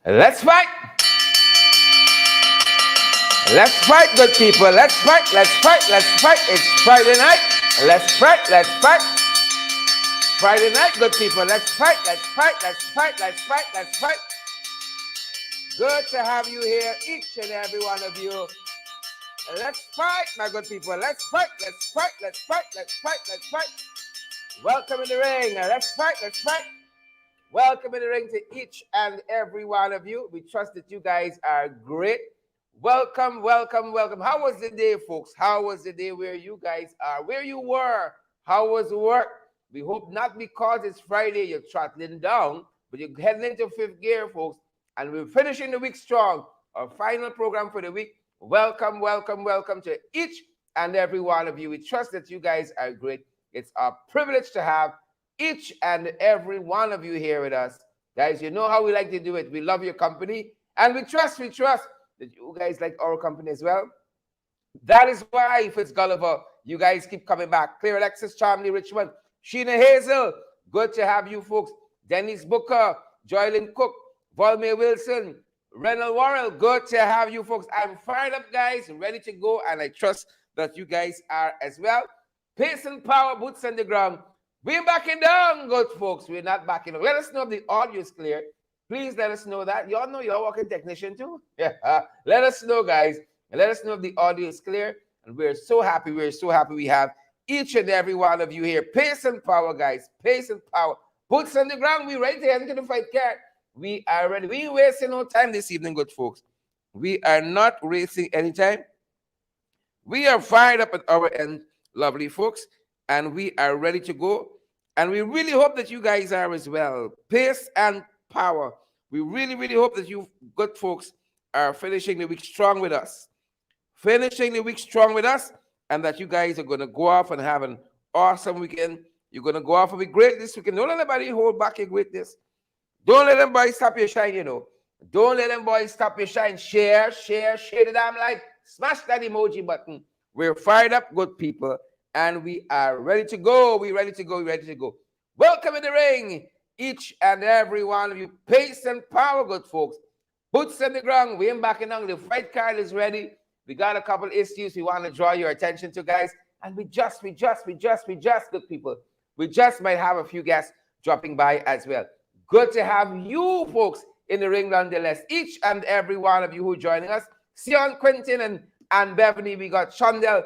Let's fight. Let's fight, good people. Let's fight. Let's fight. Let's fight. It's Friday night. Let's fight. Let's fight. Friday night, good people. Let's fight. Let's fight. Let's fight. Let's fight. Let's fight. Good to have you here, each and every one of you. Let's fight, my good people. Let's fight. Let's fight. Let's fight. Let's fight. Let's fight. Welcome in the ring. Let's fight. Let's fight. Welcome in the ring to each and every one of you. We trust that you guys are great. Welcome, welcome, welcome. How was the day, folks? How was the day where you guys are? Where you were? How was work? We hope not because it's Friday, you're throttling down, but you're heading into fifth gear, folks. And we're finishing the week strong. Our final program for the week. Welcome, welcome, welcome to each and every one of you. We trust that you guys are great. It's our privilege to have each and every one of you here with us. Guys, you know how we like to do it. We love your company. And we trust that you guys like our company as well. That is why, Fitzgulliver, you guys keep coming back. Clear Alexis, Charmley, Richmond, Sheena Hazel, good to have you folks. Dennis Booker, Joylyn Cook, Volmay Wilson, Renald Worrell, good to have you folks. I'm fired up, guys, ready to go, and I trust that you guys are as well. Pace and power, boots on the ground. We're backing down, good folks. We're not backing down. Let us know if the audio is clear. Please let us know that. Y'all know you're a walking technician too. Yeah. Let us know, guys. Let us know if the audio is clear. And we're so happy. We're so happy we have each and every one of you here. Pace and power, guys. Pace and power. Boots on the ground. We're ready to head into the fight, cat. We are ready. We ain't wasting no time this evening, good folks. We are not wasting any time. We are fired up at our end, lovely folks. And we are ready to go. And we really hope that you guys are as well. Pace and power. We really, really hope that you good folks are finishing the week strong with us. Finishing the week strong with us, and that you guys are going to go off and have an awesome weekend. You're going to go off and be great this weekend. Don't let anybody hold back your greatness. Don't let them boys stop your shine, you know. Don't let them boys stop your shine. Share the damn light. Smash that emoji button. We're fired up, good people, and we are ready to go. We're ready to go. We're ready to go. Welcome in the ring, each and every one of you. Pace and power, good folks. Boots on the ground. We ain't backing down. The fight card is ready. We got a couple issues we want to draw your attention to, guys. And we just, good people. We just might have a few guests dropping by as well. Good to have you folks in the ring nonetheless. Each and every one of you who are joining us. Sion, Quentin, and Beverly. We got Shondell,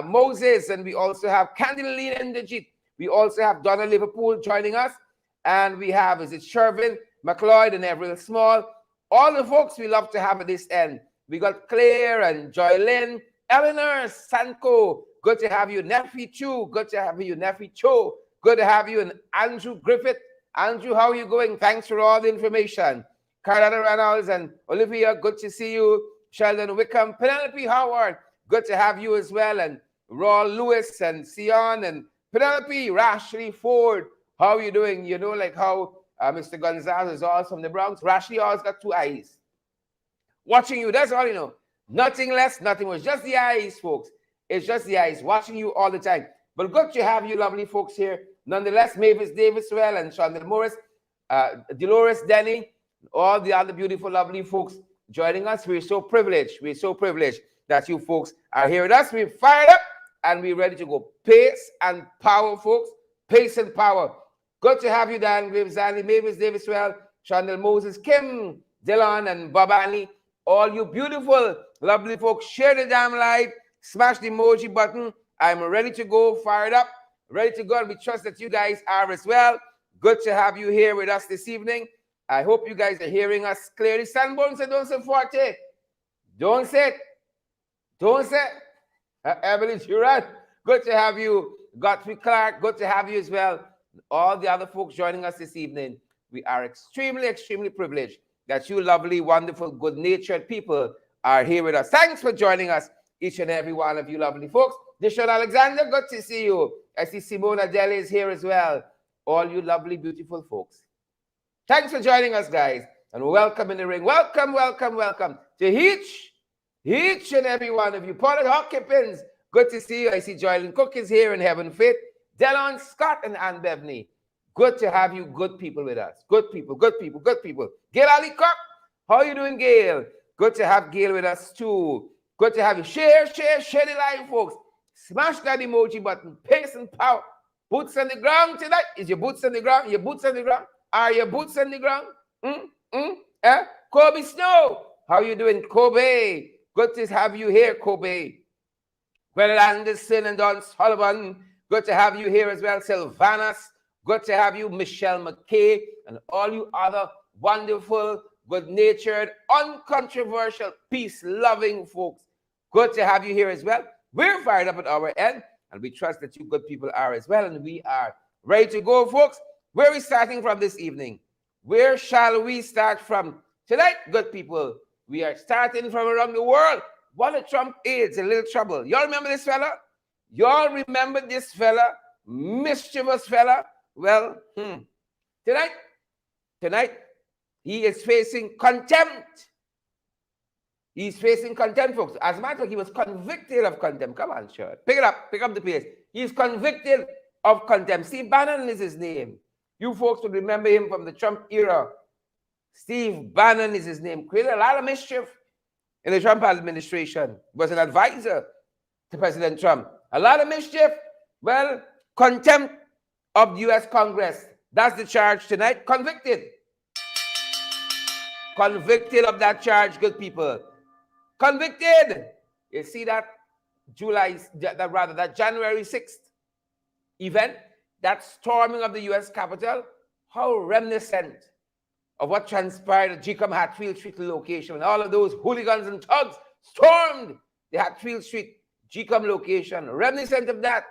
Moses, and we also have Candeline and Digit. We also have Donna Liverpool joining us. And we have, is it Shervin, McLeod, and Everett Small. All the folks we love to have at this end. We got Claire and Joylyn, Eleanor, Sanko. Good to have you, Nephi Chu. Good to have you, Nephi Cho. Good to have you, and Andrew Griffith. Andrew, how are you going? Thanks for all the information. Carolina Reynolds and Olivia, good to see you. Sheldon Wickham, Penelope Howard, good to have you as well. And Raul Lewis and Sion and Penelope, Rashley Ford. How are you doing? You know, like how Mr. Gonzalez is all from the Bronx. Rashley always got two eyes. Watching you, that's all you know. Nothing less, nothing more. Just the eyes, folks. It's just the eyes. Watching you all the time. But good to have you lovely folks here. Nonetheless, Mavis Davis well and Shonda Morris, Dolores Denny, all the other beautiful, lovely folks joining us. We're so privileged. We're so privileged that you folks are here with us. We're fired up and we're ready to go. Pace and power, folks. Pace and power. Good to have you, Dan Graves, Annie, Mavis Davis well, Shondell Moses, Kim, Dylan, and Bob Annie. All you beautiful, lovely folks, share the damn live, smash the emoji button. I'm ready to go, fired up, ready to go, and we trust that you guys are as well. Good to have you here with us this evening. I hope you guys are hearing us clearly. Sanborn said, don't say forte. Don't say it. Don't say it. Evelyn Duran, good to have you. Godfrey Clark, good to have you as well. All the other folks joining us this evening. We are extremely, extremely privileged that you lovely, wonderful, good-natured people are here with us. Thanks for joining us, each and every one of you lovely folks. Dishon Alexander, good to see you. I see Simona Deli is here as well. All you lovely, beautiful folks. Thanks for joining us, guys. And welcome in the ring. Welcome, welcome, welcome to each and every one of you. Paula Hawkins, good to see you. I see Joylyn Cook is here in Heaven Fit. Delon Scott and Ann Bevney. Good to have you, good people with us. Good people, good people, good people. Gil Ali Cook, How are you doing, Gail? Good to have Gail with us too. Good to have you. Share the live, folks. Smash that emoji button. Pace and power. Boots on the ground tonight. Is your boots on the ground? Your boots on the ground? Are your boots on the ground? Kobe Snow. How you doing, Kobe? Good to have you here, Kobe. Gwendolyn Anderson and Don Sullivan. Good to have you here as well, Sylvanas. Good to have you, Michelle McKay, and all you other wonderful, good-natured, uncontroversial, peace-loving folks. Good to have you here as well. We're fired up at our end, and we trust that you good people are as well, and we are ready to go, folks. Where are we starting from this evening? Where shall we start from tonight, good people? We are starting from around the world. What a Trump is, a little trouble. Y'all remember this fella? Y'all remember this fella? Mischievous fella? Well, tonight, he is facing contempt. He's facing contempt, folks. As a matter of fact, he was convicted of contempt. Come on, sure. Pick up the pace. He's convicted of contempt. Steve Bannon is his name. You folks will remember him from the Trump era. Steve Bannon is his name. Created a lot of mischief in the Trump administration. Was an advisor to President Trump. A lot of mischief. Well, contempt of the U.S. Congress. That's the charge tonight. Convicted. Convicted of that charge, good people. Convicted. You see that that January 6th event, that storming of the U.S. Capitol, how reminiscent of what transpired at Jacom Hatfield Street location when all of those hooligans and thugs stormed the Hatfield Street Jacom location. Reminiscent of that.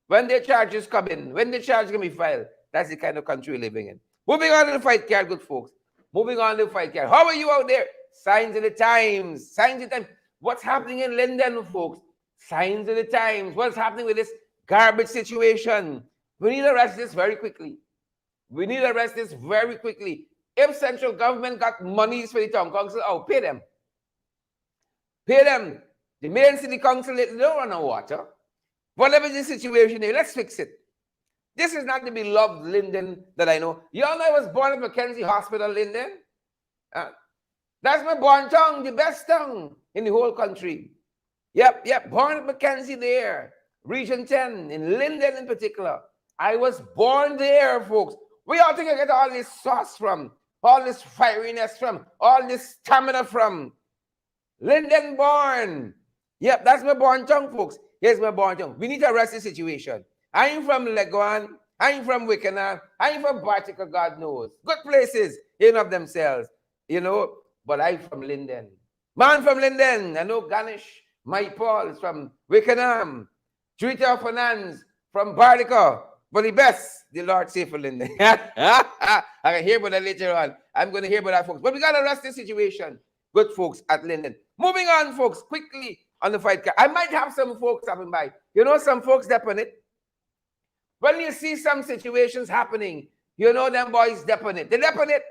When the charges come in, when the charges can be filed, that's the kind of country we're living in. Moving on to the fight card, good folks. Moving on to the fight card. How are you out there? Signs of the times. Signs of the times. What's happening in Linden, folks? Signs of the times. What's happening with this garbage situation? We need to arrest this very quickly. We need to arrest this very quickly. If central government got monies for the town council, pay them. Pay them. The main city council, they don't run no water. Whatever the situation is, let's fix it. This is not the beloved Linden that I know. You all know I was born at Mackenzie Hospital, Linden. That's my born town, the best town in the whole country. Yep, born at Mackenzie there. Region 10, in Linden in particular. I was born there, folks. Where y'all think I get all this sauce from? All this fieriness from? All this stamina from? Linden born. Yep, that's my born town, folks. Here's my born town. We need to arrest the situation. I ain't from Legon. I ain't from Wickenham. I ain't from Bartica, God knows. Good places in of themselves, but I'm from Linden. Man from Linden. I know Ganesh, Mike Paul is from Wickenham. Juita Fernandes from Bartica. But the best, the Lord save for Linden. I can hear about that later on. I'm going to hear about that, folks. But we got to arrest the situation. Good folks at Linden. Moving on, folks, quickly on the fight card. I might have some folks stopping by. Some folks dep on it. When you see some situations happening, them boys dep on it. They dep on it.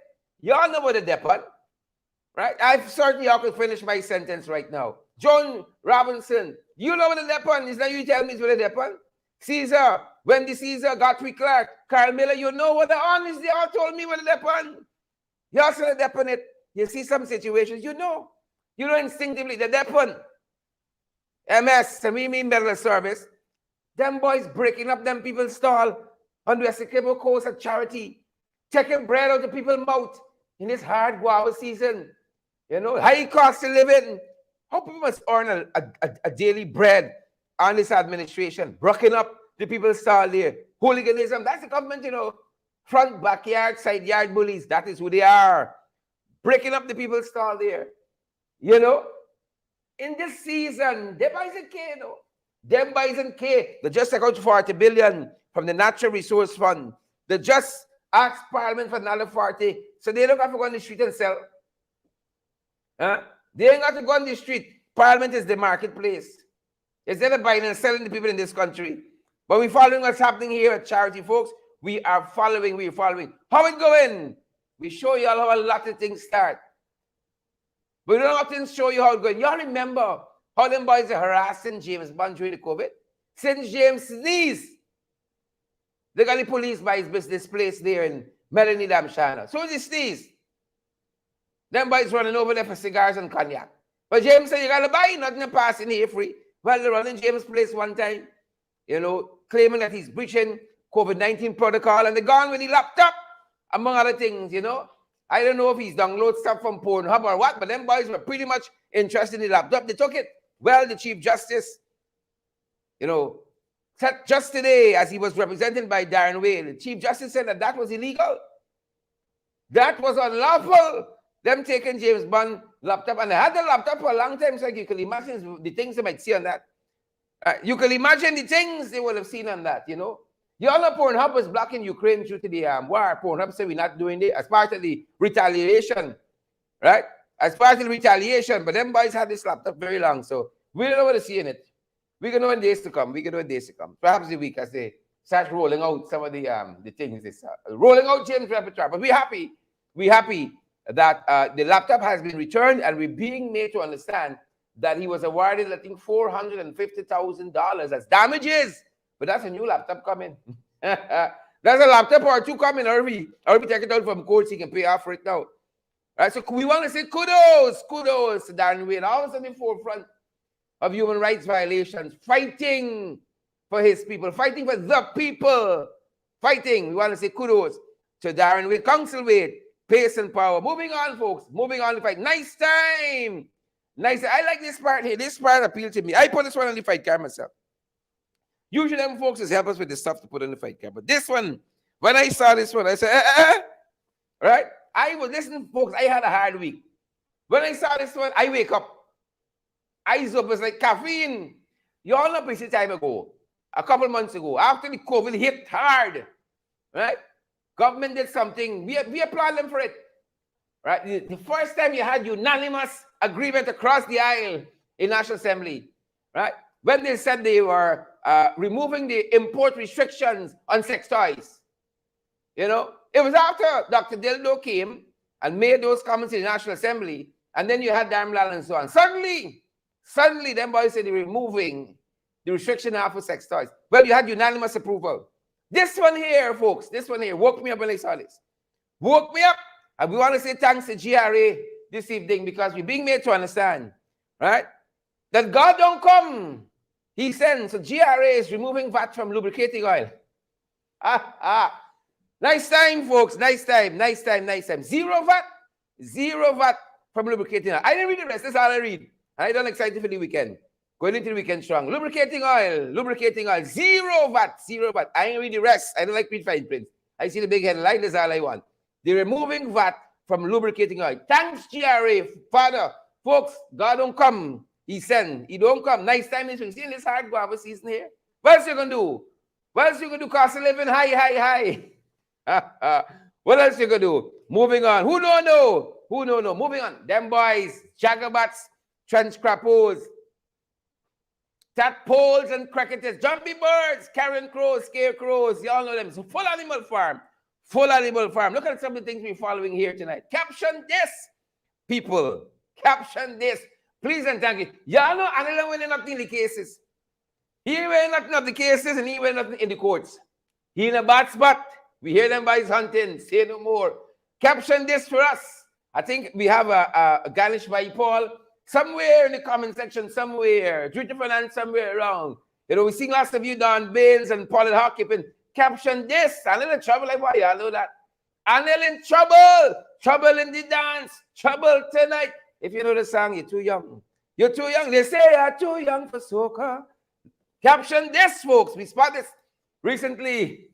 Y'all know what they dep on, right? I certainly y'all could finish my sentence right now. John Robinson, you know what they dep on? Is that you tell me what they dep on? Caesar, Wendy Caesar, Godfrey Clark, Carl Miller, you know what they're on is. They all told me what they dep on. Y'all said they dep on it. You see some situations, you know instinctively they dep on. MS, Samimi Medical Service. Them boys breaking up them people's stall on the Essequibo Coast at Charity, taking bread out of people's mouth in this hard guava season. High cost of living. How people must earn a daily bread on this administration, breaking up the people's stall there. Hooliganism, that's the government, front, backyard, side yard bullies. That is who they are. Breaking up the people's stall there. In this season, they buy some K, Them buys in K, they just took out 40 billion from the Natural Resource Fund. They just asked Parliament for another 40. So they don't have to go on the street and sell. They ain't got to go on the street. Parliament is the marketplace. Instead of buying and selling the people in this country. But we're following what's happening here at Charity, folks. We're following. How it going? We show you all how a lot of things start. We don't often show you how it's going. Y'all remember how them boys are harassing James Bond during the COVID? Since James sneezed, they got the police by his business place there in Melanie Damshana. So he sneezed. Them boys running over there for cigars and cognac. But James said, you got to buy nothing passing here free. Well, they're running James' place one time, claiming that he's breaching COVID-19 protocol, and they're gone with the laptop, among other things, I don't know if he's downloaded stuff from Pornhub or what, but them boys were pretty much interested in the laptop. They took it. Well, the Chief Justice, just today, as he was represented by Darren Wade, the Chief Justice said that was illegal. That was unlawful. Them taking James Bond laptop, and they had the laptop for a long time, so you can imagine the things they might see on that. You can imagine the things they would have seen on that, You all know Pornhub was blocking Ukraine due to the war. Pornhub said we're not doing it as part of the retaliation, right? As part of the retaliation, but them boys had this laptop very long, so we don't know what to see in it. We can know in days to come. Perhaps the week as they start rolling out some of the things. Rolling out James' repertoire. But we're happy that the laptop has been returned, and we're being made to understand that he was awarded, I think, $450,000 as damages. But that's a new laptop coming. That's a laptop or two coming, or we take it out from court so he can pay off for it now. Right, so we want to say kudos to Darren Wade, always on the forefront of human rights violations, fighting for his people, fighting for the people, fighting. We want to say kudos to Darren Wade, Council Wade, pace and power. Moving on, folks. Moving on to fight. Nice time. I like this part here. This part appealed to me. I put this one on the fight card myself. Usually them folks just help us with the stuff to put on the fight card. But this one, when I saw this one, I said, right? I was listening, folks. I had a hard week. When I saw this one, I wake up. Eyes open, it's like caffeine. You all know pretty time ago, a couple months ago, after the COVID hit hard, right? Government did something. We applaud them for it, right? The first time you had unanimous agreement across the aisle in National Assembly, right? When they said they were removing the import restrictions on sex toys, it was after Dr. Dildo came and made those comments in the National Assembly, and then you had Damlal and so on. Suddenly, them boys said they're removing the restriction now for sex toys. Well, you had unanimous approval. This one here, folks, woke me up when I saw this. Woke me up. And we want to say thanks to GRA this evening because we're being made to understand, right, that God don't come. He sends. So GRA is removing VAT from lubricating oil. Nice time, folks. Nice time. Zero VAT from lubricating oil. I didn't read the rest. That's all I read. I don't excited for the weekend. Going into the weekend strong. Lubricating oil. Zero VAT. I ain't read the rest. I don't like read fine print. I see the big headline. That's all I want. They're removing VAT from lubricating oil. Thanks, GRA. Father, folks, God don't come. He send. He don't come. Nice time this week. See this hard guava season here? What else you going to do? Cost of living high. What else you going to do? Moving on. Who don't know? Moving on. Them boys, jagabats, trench crappos, tadpoles and cricketers, jumpy birds, carrion crows, scarecrows. You all know them. So full animal farm. Look at some of the things we're following here tonight. Caption this, people. Caption this. Please and thank you. Y'all know Anila winning nothing in the cases. He winning nothing of the cases and he winning nothing in the courts. He in a bad spot. We hear them boys hunting. Say no more. Caption this for us. I think we have a garnish by Paul somewhere in the comment section, somewhere. Twitter finance somewhere around. We see lots of you Don Baines and Paul and Hawkip. Caption this. Anil in trouble. Like why y'all know that? Anil in trouble. Trouble in the dance. Trouble tonight. If you know the song, you're too young. They say you're too young for soca. Caption this, folks. We spot this recently.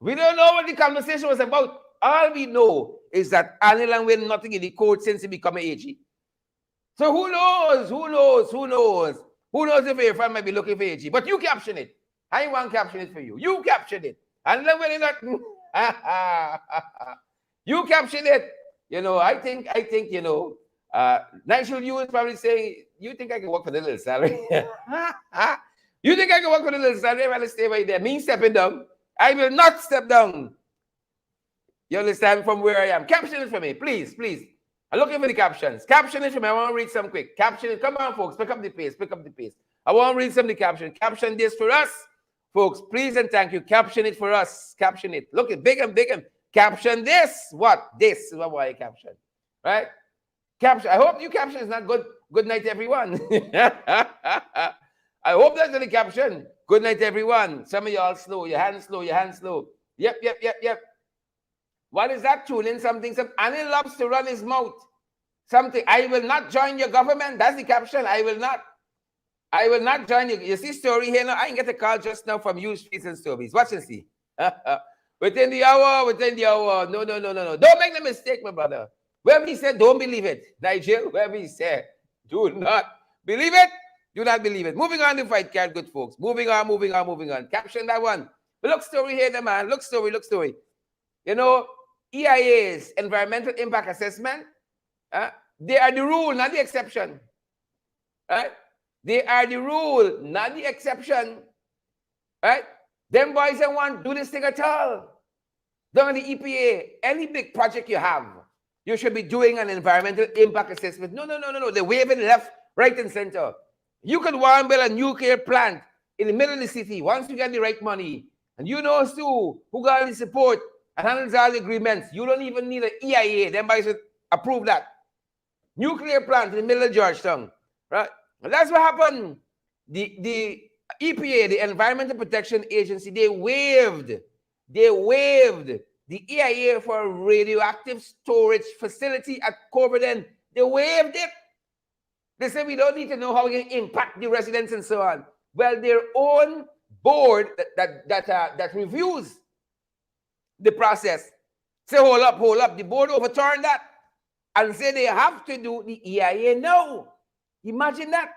We don't know what the conversation was about. All we know is that Anil and Win nothing in the court since he became an AG. So who knows? Who knows if your friend might be looking for AG? But you caption it. I won't caption it for you. You caption it. And then when not, you caption it. I think, Nigel you is probably saying, you think I can work for the little salary? You think I can work for the little salary? I'll stay right there. Me stepping down. I will not step down. You understand from where I am. Caption it for me, please. I'm looking for the captions. Caption it for me. I want to read some quick. Caption it. Come on, folks. Pick up the pace. I want to read some of the captions. Caption this for us. Folks, please and thank you. Caption it for us. Caption it. Look at big and. Caption this. What? This is what I caption. right? Caption. I hope your caption is not good. Good night, everyone. I hope that's the caption. Good night, everyone. Some of y'all slow. Your hands slow. Your hands slow. Yep, yep, yep, yep. What is that? Tune in something. Annie loves to run his mouth. Something. I will not join your government. That's the caption. I will not. I will not join you. You see story here now? I can get a call just now from you, Streets and Stories. Watch and see. Within the hour, within the hour. No, no, no, no, no. Don't make the mistake, my brother. Wherever he said, don't believe it. Nigel, wherever he said, do not believe it. Do not believe it. Moving on to fight card, good folks. Moving on, moving on, moving on. Caption that one. But look story here, the man. Look story, look story. You know, EIA's environmental impact assessment, they are the rule, not the exception. Right? They are the rule, not the exception. Right? Them boys don't want to do this thing at all. Don't the EPA, any big project you have, you should be doing an environmental impact assessment. No, no, no, no, no. They're waving left, right, and center. You could want to build a nuclear plant in the middle of the city once you get the right money. And you know who got the support and handles all the agreements. You don't even need an EIA. Them boys should approve that. Nuclear plant in the middle of Georgetown. Right? And that's what happened. The EPA, the Environmental Protection Agency, they waived the EIA for a radioactive storage facility at Corberden. They waived it. They said we don't need to know how we can impact the residents and so on. Well, their own board that reviews the process say, hold up. The board overturned that and say they have to do the EIA now. Imagine that.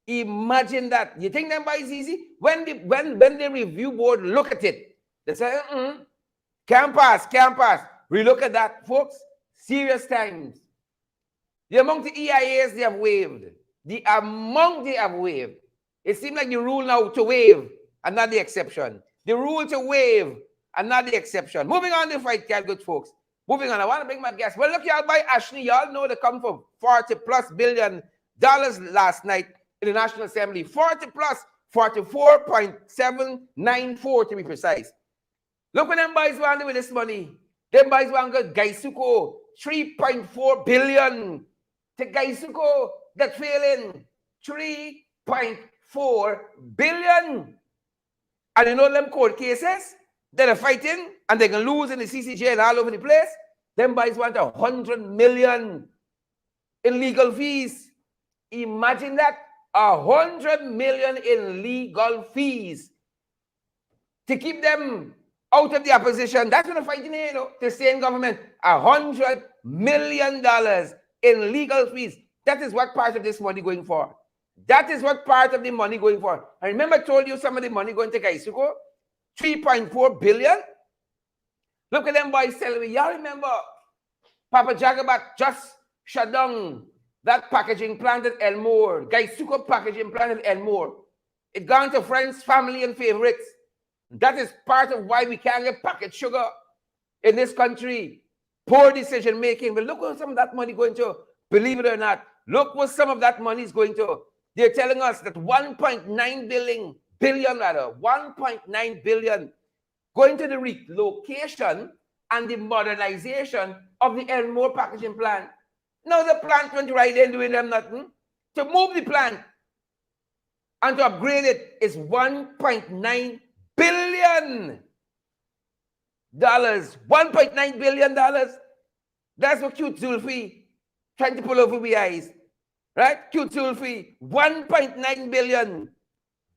Imagine that. You think that is easy? When the review board look at it, they say, can't pass. We look at that, folks. Serious times. The amount of EIAs they have waived. The amount they have waived. It seems like the rule now to waive and not the exception. The rule to waive and not the exception. Moving on to fight card, good folks. Moving on. I want to bring my guest. Well, look, y'all by Ashley. Y'all know they come from $40+ billion last night in the National Assembly. 40+, 44.794 to be precise. Look what them boys want to do with this money. Them boys want to go Gaisuko, 3.4 billion. To Gaisuko, that's failing. 3.4 billion. And you know them court cases that are fighting and they can lose in the CCJ and all over the place. Them boys want 100 million in legal fees. Imagine that. 100 million in legal fees to keep them out of the opposition. That's what they're fighting here, you know, to stay in government. $100 million in legal fees. That is what part of this money going for. That is what part of the money going for. I remember I told you some of the money going to Gaisuko. 3.4 billion. Look at them boys telling me. Y'all remember Papa Jagabat just shut down that packaging plant at Elmore. Gaisuko packaging plant at Elmore. It gone to friends, family, and favorites. That is part of why we can't get packet sugar in this country. Poor decision making. But look what some of that money going to. Believe it or not, look what some of that money is going to. They're telling us that 1.9 billion, 1.9 billion going to the relocation and the modernization of the Elmore packaging plant. Now the plant went right in doing them nothing. To move the plant and to upgrade it is $1.9 billion. $1.9 billion. That's what cute Zulfi trying to pull over the eyes. Right? Cute Zulfi. 1.9 billion.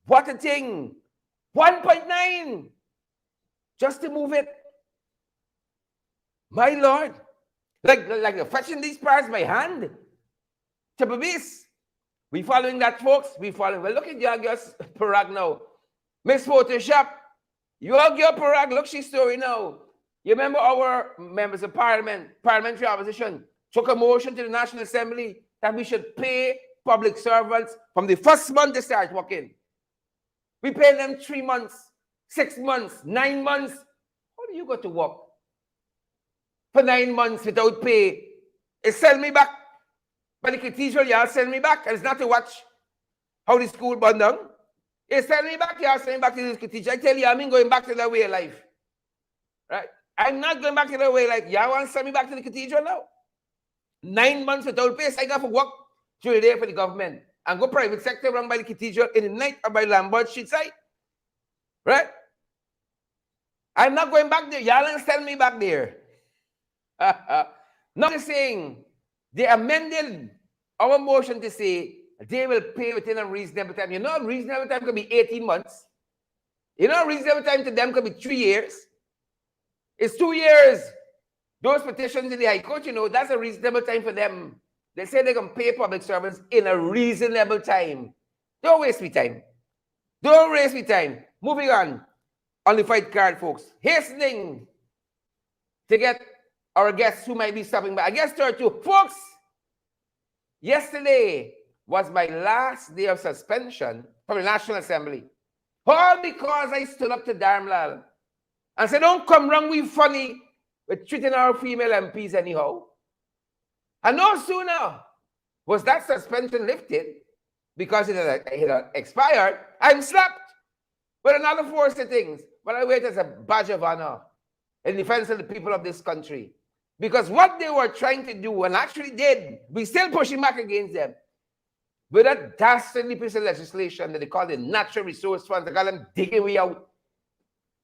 What a thing. 1.9. Just to move it. My Lord. Like fetching these parts by hand. To Babis. We following that, folks. We following. Well, look at Yagios Parag now. Miss Photoshop. Yagio Parag, look she's story now. You remember our members of parliament, parliamentary opposition, took a motion to the National Assembly that we should pay public servants from the first month they start working. We pay them 3 months, 6 months, 9 months. How do you go to work for 9 months without pay? It's send me back. But the teacher, y'all send me back. And it's not to watch how the school burned down. It's send me back, y'all send me back to the teacher. I tell you, I'm going back to the way of life. Right? I'm not going back to the way of life. Y'all want to send me back to the cathedral now? 9 months without pay. So I got to work through the day for the government and go private sector run by the cathedral in the night or by Lambert Street side. Right? I'm not going back there. Y'all ain't send me back there. Not saying they amended our motion to say they will pay within a reasonable time. You know, reasonable time could be 18 months. You know, reasonable time to them could be 3 years. It's 2 years. Those petitions in the High Court, you know, that's a reasonable time for them. They say they can pay public servants in a reasonable time. Don't waste me time. Don't waste me time. Moving on the fight card, folks. Hastening to get our guests who might be stopping by. I guess there are two. Folks, yesterday was my last day of suspension from the National Assembly. All because I stood up to Dharmlal and said, don't come wrong with funny with treating our female MPs anyhow. And no sooner was that suspension lifted because it had expired, I'm slapped with another 4 sittings. But I wait as a badge of honor in defense of the people of this country. Because what they were trying to do, and actually did, we still pushing back against them. With that dastardly piece of legislation that they call the Natural Resource Fund, they call them digging we out.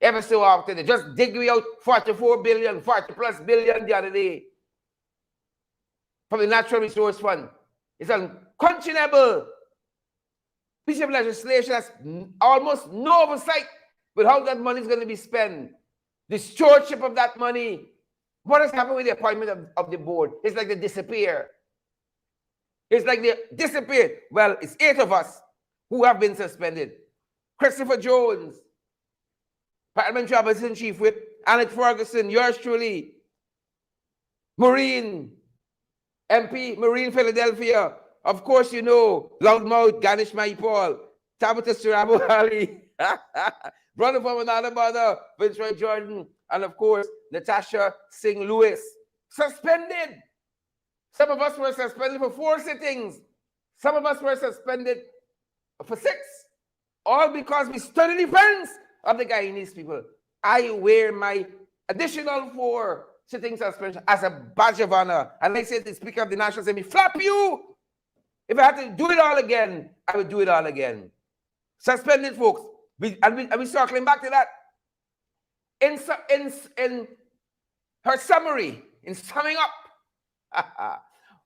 Ever so often, they just dig we out 44 billion, 40 plus billion the other day from the Natural Resource Fund. It's an unconscionable piece of legislation that's almost no oversight with how that money is going to be spent. The stewardship of that money. What has happened with the appointment of the board? It's like they disappear. It's like they disappeared. Well, it's 8 of us who have been suspended. Christopher Jones, Parliamentary Opposition Chief Whip, Annette Ferguson, yours truly, Marine, MP, Marine Philadelphia. Of course, you know, Loudmouth, Ganesh Maipal, Tabitha Surabu Ali, brother from another mother, Vince Roy Jordan, and of course, Natasha Singh Lewis. Suspended. Some of us were suspended for 4 sittings. Some of us were suspended for 6. All because we stood in defense of the Guyanese people. I wear my additional 4 sitting suspension as a badge of honor. And I said to the Speaker of the National Assembly, flap you! If I had to do it all again, I would do it all again. Suspended, folks. We're circling back to that. In her summary, in summing up,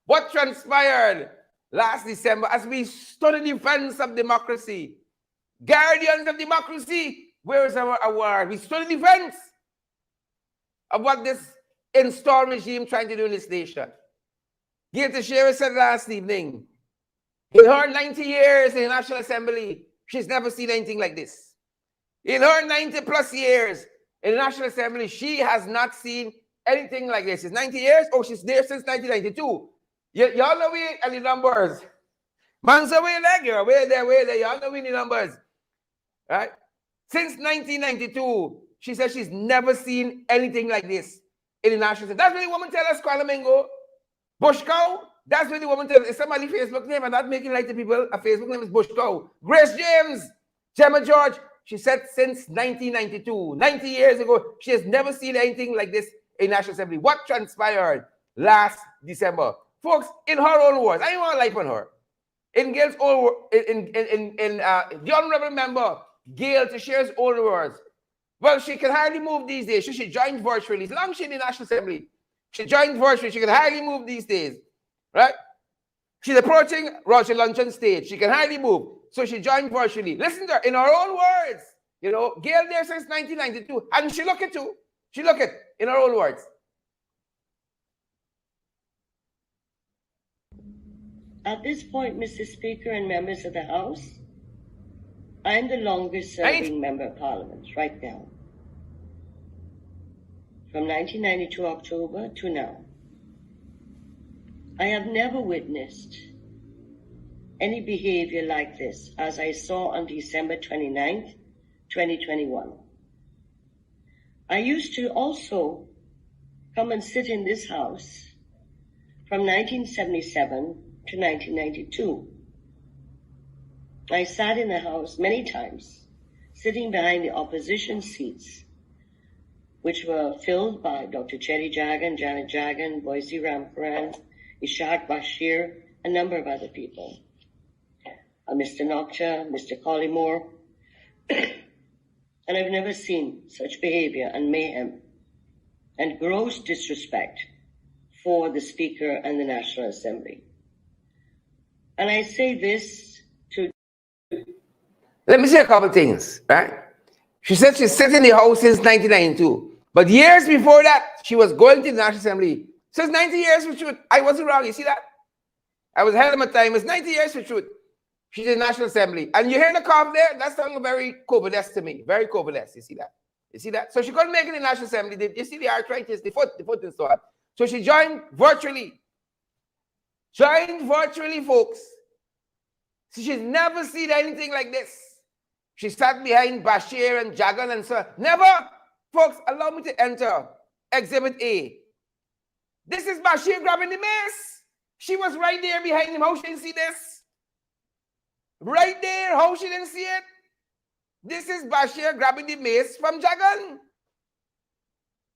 what transpired last December as we stood in defense of democracy, guardians of democracy, where is our award? We stood in defense of what this installed regime trying to do in this nation. Gail Teixeira said last evening, in her 90 years in the National Assembly, she's never seen anything like this. In her 90 plus years in the National Assembly, she has not seen anything like this. It's 90 years? Oh, she's there since 1992. Y'all know we and the numbers. Man's away leg here, way there. Y'all know we the numbers. Right? Since 1992, she says she's never seen anything like this in the National Assembly. That's what the woman tell us, Kuala Mingo. Bush cow. That's what the woman tell us. It's somebody's Facebook name. I'm not making like the people. A Facebook name is Bush cow. Grace James, Gemma George. She said since 1992, 90 years ago, she has never seen anything like this in National Assembly. What transpired last December? Folks, in her own words, I don't want to lie on her. In Gail's own the honorable member, Gail Teixeira's own words. Well, she can hardly move these days. She joined virtually. As long as she's in the National Assembly, she joined virtually. She can hardly move these days. Right? She's approaching Roger Luncheon stage. She can hardly move. So she joined virtually. Listen to her in her own words. You know, Gail there since 1992. And she look at too. She look at in her own words. At this point, Mr. Speaker and members of the House, I am the longest serving member of Parliament right now. From 1992 October to now. I have never witnessed any behavior like this as I saw on December 29th, 2021. I used to also come and sit in this House from 1977 to 1992. I sat in the House many times, sitting behind the opposition seats, which were filled by Dr. Cherry Jagan, Janet Jagan, Boise Ramparan, Ishaq Bashir, a number of other people. Mr. Nokcha, Mr. Collymore, and I've never seen such behavior and mayhem and gross disrespect for the Speaker and the National Assembly. And I say this to... Let me say a couple things, right? She said she's sat in the House since 1992. But years before that, she was going to the National Assembly. Since 90 years for truth. I wasn't wrong, you see that? I was ahead of my time. It's 90 years for truth. She's in the National Assembly. And you hear the cough there? That's something very Covides to me. Very Covides. You see that? You see that? So she couldn't make it in the National Assembly. You see the arthritis, the foot and so on. So she joined virtually. Joined virtually, folks. So she's never seen anything like this. She sat behind Bashir and Jagan and so on. Never. Folks, allow me to enter Exhibit A. This is Bashir grabbing the mace. She was right there behind him. How she didn't see this? Right there. How she didn't see it? This is Bashir grabbing the mace from Jagan.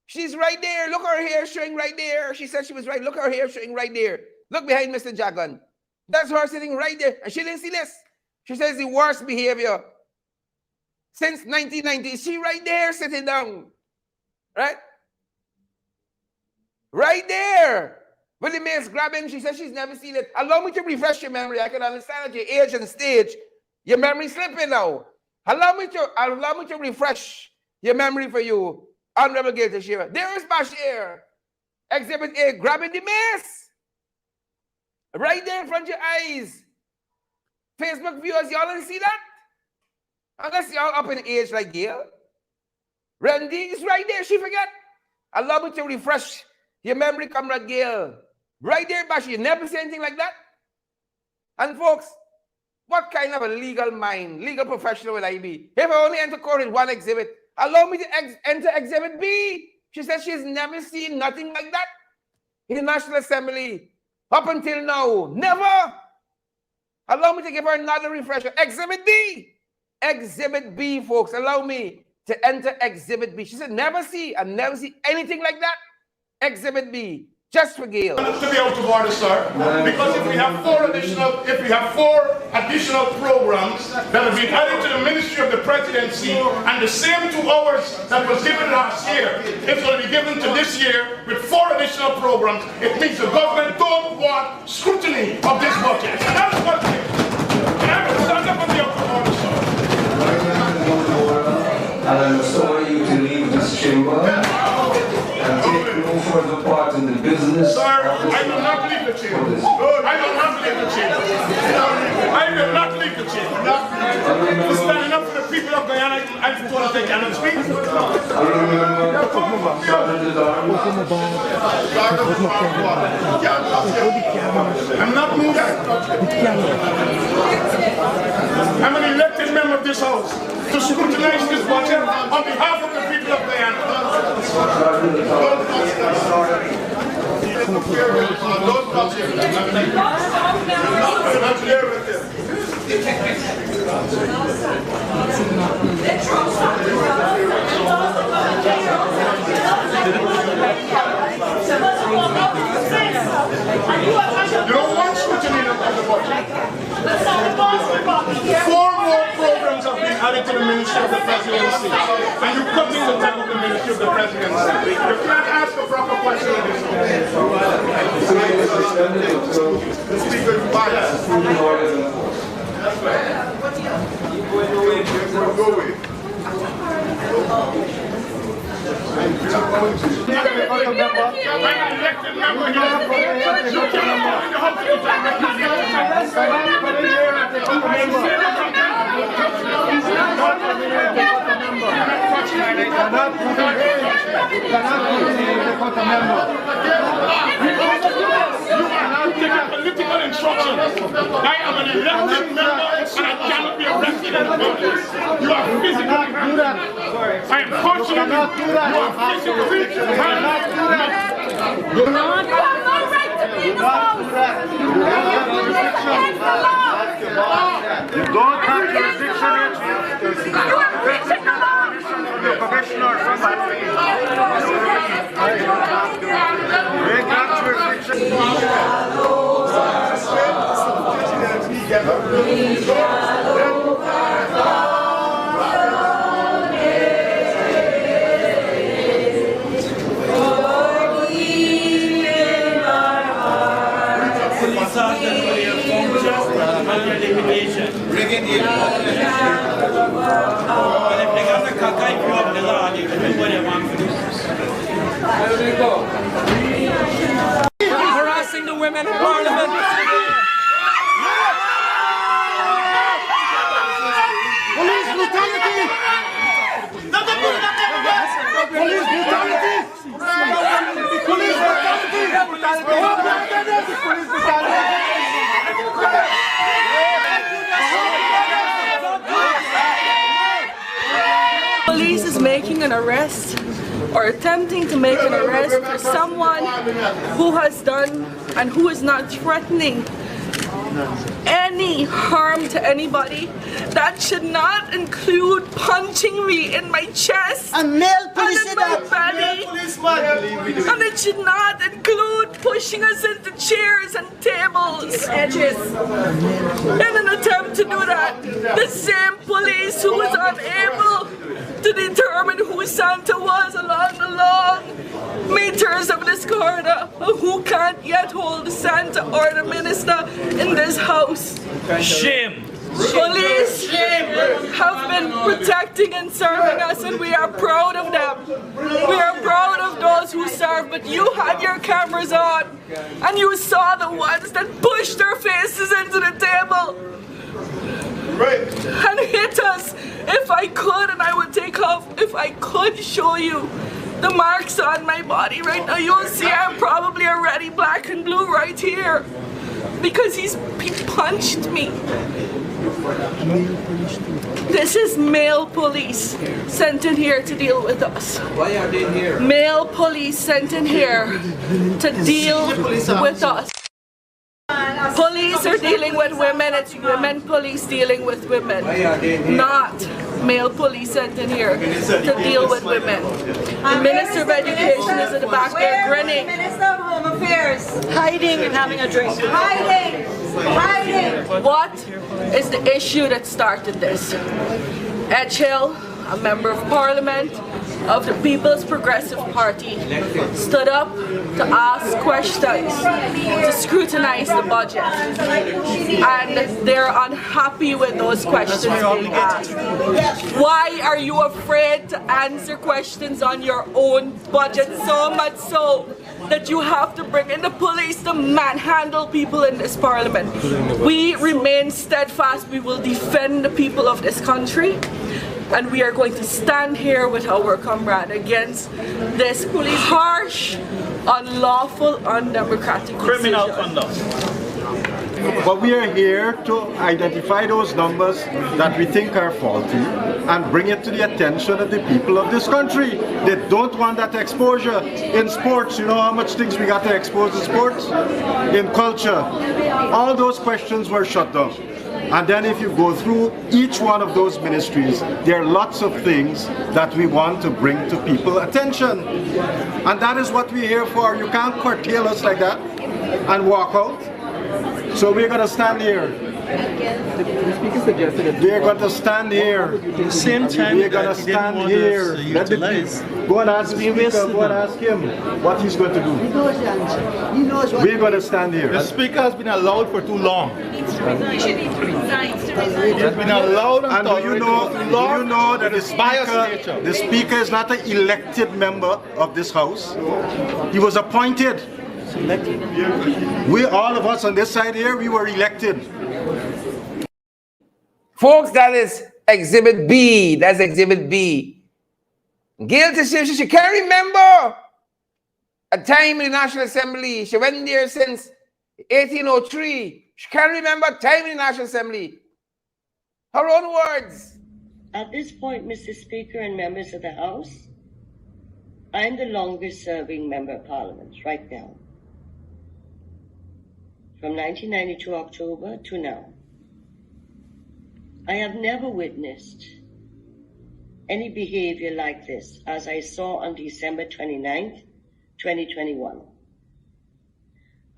She's right there. Look at her hair showing right there. She said she was right. Look at her hair showing right there. Look behind Mr. Jagan. That's her sitting right there. And she didn't see this. She says the worst behavior since 1990. She right there sitting down. Right? Right there. When the mace grabbing, she says she's never seen it. Allow me to refresh your memory. I can understand at your age and stage, your memory slipping now. Allow me to refresh your memory for you, Honorable Gail Teixeira. There is Bashir, Exhibit A, grabbing the mace. Right there in front of your eyes. Facebook viewers, y'all didn't see that? Unless y'all up in age like Gail. Randy is right there, she forget. Allow me to refresh your memory, Comrade Gail. Right there, Bashir, you never see anything like that? And folks, what kind of a legal mind, legal professional will I be? If I only enter court in one exhibit, allow me to enter Exhibit B. She says she's never seen nothing like that in the National Assembly. Up until now, never. Allow me to give her another refresher. Exhibit B. Exhibit B, folks. Allow me to enter Exhibit B. She said, never see anything like that. Exhibit B. Just for Gail. To be out of order, sir, because if we have four additional programs that have been added to the Ministry of the Presidency, and the same 2 hours that was given last year, it's going to be given to this year with 4 additional programs. It means the government don't want scrutiny of this budget. And that's what it is. And I will stand up and be out of order, sir. And I restore you to leave this chamber and take no further part in the business. Sir, I will not leave the chamber. I will not leave the chamber. I will not leave the chamber. For standing up for the people of Guyana, I just want to take Guyana speak. I remember Sergeant Arms. I'm not moving. I'm an elected member of this House to scrutinize this budget on behalf of the people of Guyana. You don't want scrutiny of the budget. 4 more programs have been added to the Ministry of the Presidency, and you cutting the time of the Ministry of the Presidency. You can't ask a proper question of this. The Speaker is biased. That's right. Go away. I'm an elected member here. You political instructions. I am an elected member and I cannot be arrested in public. You are physically I am cautioning you. You are physically You have no right to be in the house. You don't have jurisdiction. You have breached the law. commissioner from Harassing the women in parliament. Police brutality! Police brutality! Police Police is making an arrest or attempting to make an arrest for someone who has done and who is not threatening any harm to anybody. That should not include punching me in my chest and in my belly, and it should not include pushing us into chairs and tables edges in an attempt to do that. The same police who was unable to determine who Santa was along the long meters of this corridor, who can't yet hold the Santa or the minister in this house. Shame. Police have been protecting and serving us, and we are proud of them. We are proud of those who serve, but you had your cameras on and you saw the ones that pushed their faces into the table and hit us. If I could, and I would take off, if I could show you the marks on my body right now, you'll see I'm probably already black and blue right here because he punched me. This is male police sent in here to deal with us. Why are they here? Male police sent in here to deal with us. Police are dealing with women, it's women police dealing with women. Not male police sent in here to deal with women. The Minister of Education is at the back there grinning. Minister of Home Affairs. Hiding and having a drink. Hiding! Hiding! What is the issue that started this? Edgehill, a member of parliament of the People's Progressive Party, stood up to ask questions, to scrutinize the budget, and they're unhappy with those questions being asked. Why are you afraid to answer questions on your own budget, so much so that you have to bring in the police to manhandle people in this parliament? We remain steadfast. We will defend the people of this country, and we are going to stand here with our comrade against this harsh, unlawful, undemocratic Criminal decision. conduct. But we are here to identify those numbers that we think are faulty and bring it to the attention of the people of this country. They don't want that exposure. In sports, you know how much things we got to expose in sports? In culture, all those questions were shut down. And then if you go through each one of those ministries, there are lots of things that we want to bring to people's attention. And that is what we're here for. You can't curtail us like that and walk out. So we're going to stand here. We're going to stand here. At the same time, we're going to stand here. Go and ask the speaker, go and ask him what he's going to do. We're going to stand here. The speaker has been allowed for too long. He's been allowed and do you know that the speaker is not an elected member of this house? He was appointed. We, all of us on this side here, we were elected. Folks, that is Exhibit B. That's Exhibit B. Gail Teshim, she can't remember a time in the National Assembly. She went there since 1803. She can't remember a time in the National Assembly. Her own words. At this point, Mr. Speaker and members of the House, I am the longest serving member of Parliament right now. From 1992 October to now. I have never witnessed any behavior like this as I saw on December 29th, 2021.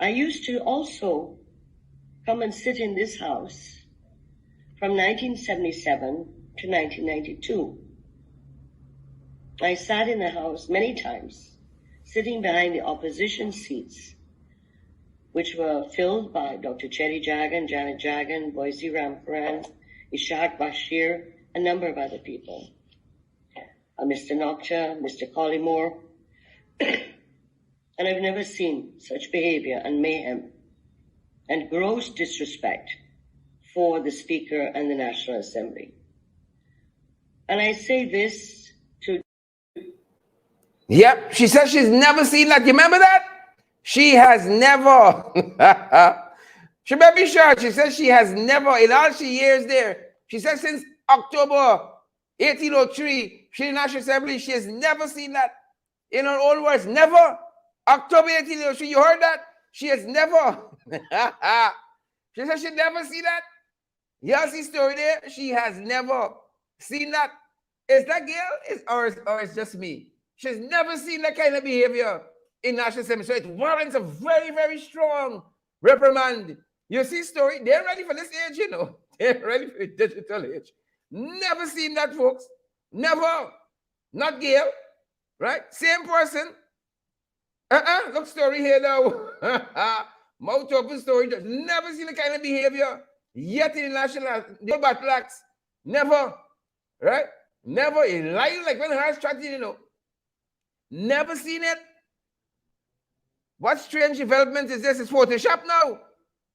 I used to also come and sit in this house from 1977 to 1992. I sat in the house many times, sitting behind the opposition seats, which were filled by Dr. Cherry Jagan, Janet Jagan, Boise Ramparan, Ishaq Bashir, a number of other people. Mr. Nokta, Mr. Collymore, and I've never seen such behavior and mayhem and gross disrespect for the Speaker and the National Assembly. And I say this to... Yep, she says she's never seen that. You remember that? She has never. She better be sure. She says she has never, in all she years there, she says since October 1803, she in the National Assembly, she has never seen that. In her own words, never. October 1803, you heard that? She has never. She says she never see that. You see story there? She has never seen that. Is that Gail? Or it's just me? She's never seen that kind of behavior in National Assembly. So it warrants a very, very strong reprimand. You see story? They're ready for this age, you know. They're ready for the digital age. Never seen that, folks. Never. Not Gail. Right? Same person. Look story here now. Mouth open story. Just never seen the kind of behavior yet in the national battle axe. Never. Right? Never. In life, like when her strategy, you know. Never seen it. What strange development is this? It's Photoshop now.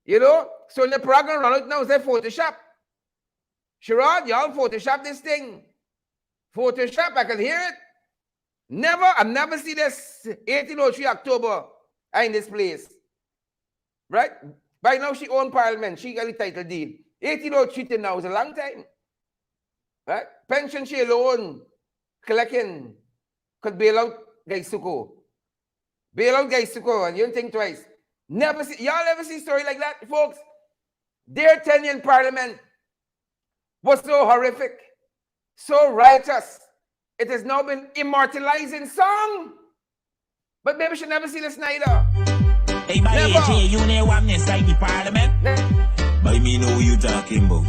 You know? So in the program run out now, it's Photoshop. Sherrod, y'all Photoshop this thing. Photoshop, I can hear it. Never, I've never seen this 1803 October in this place. Right? By now she owned Parliament. She got the title deed. 1803 till now is a long time. Right? Pension she alone collecting could bail out Gaisuko. Bail out Gaisuko, and you don't think twice. Never see, y'all ever see a story like that, folks? Their tenure in Parliament was so horrific, so righteous. It has now been immortalized in song. But maybe she never see this neither. Hey, by AJ, you know what inside the Parliament? By me know who you talking about.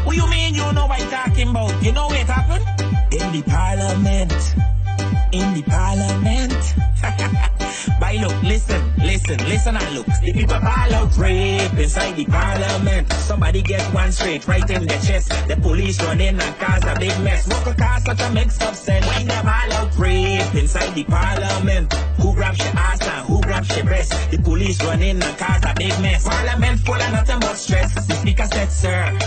What you mean you know what I'm talking about? You know what happened? In the Parliament. In the Parliament. By look, listen and look. The people ball out rape inside the Parliament. Somebody get one straight right in the chest. The police run in and cause a big mess. What could cause such a mix up sense? When they ball out rape inside the Parliament. Who grabs your ass and who grabs your breast? The police run in and cause a big mess. Parliament full of nothing but stress. The speaker said, sir,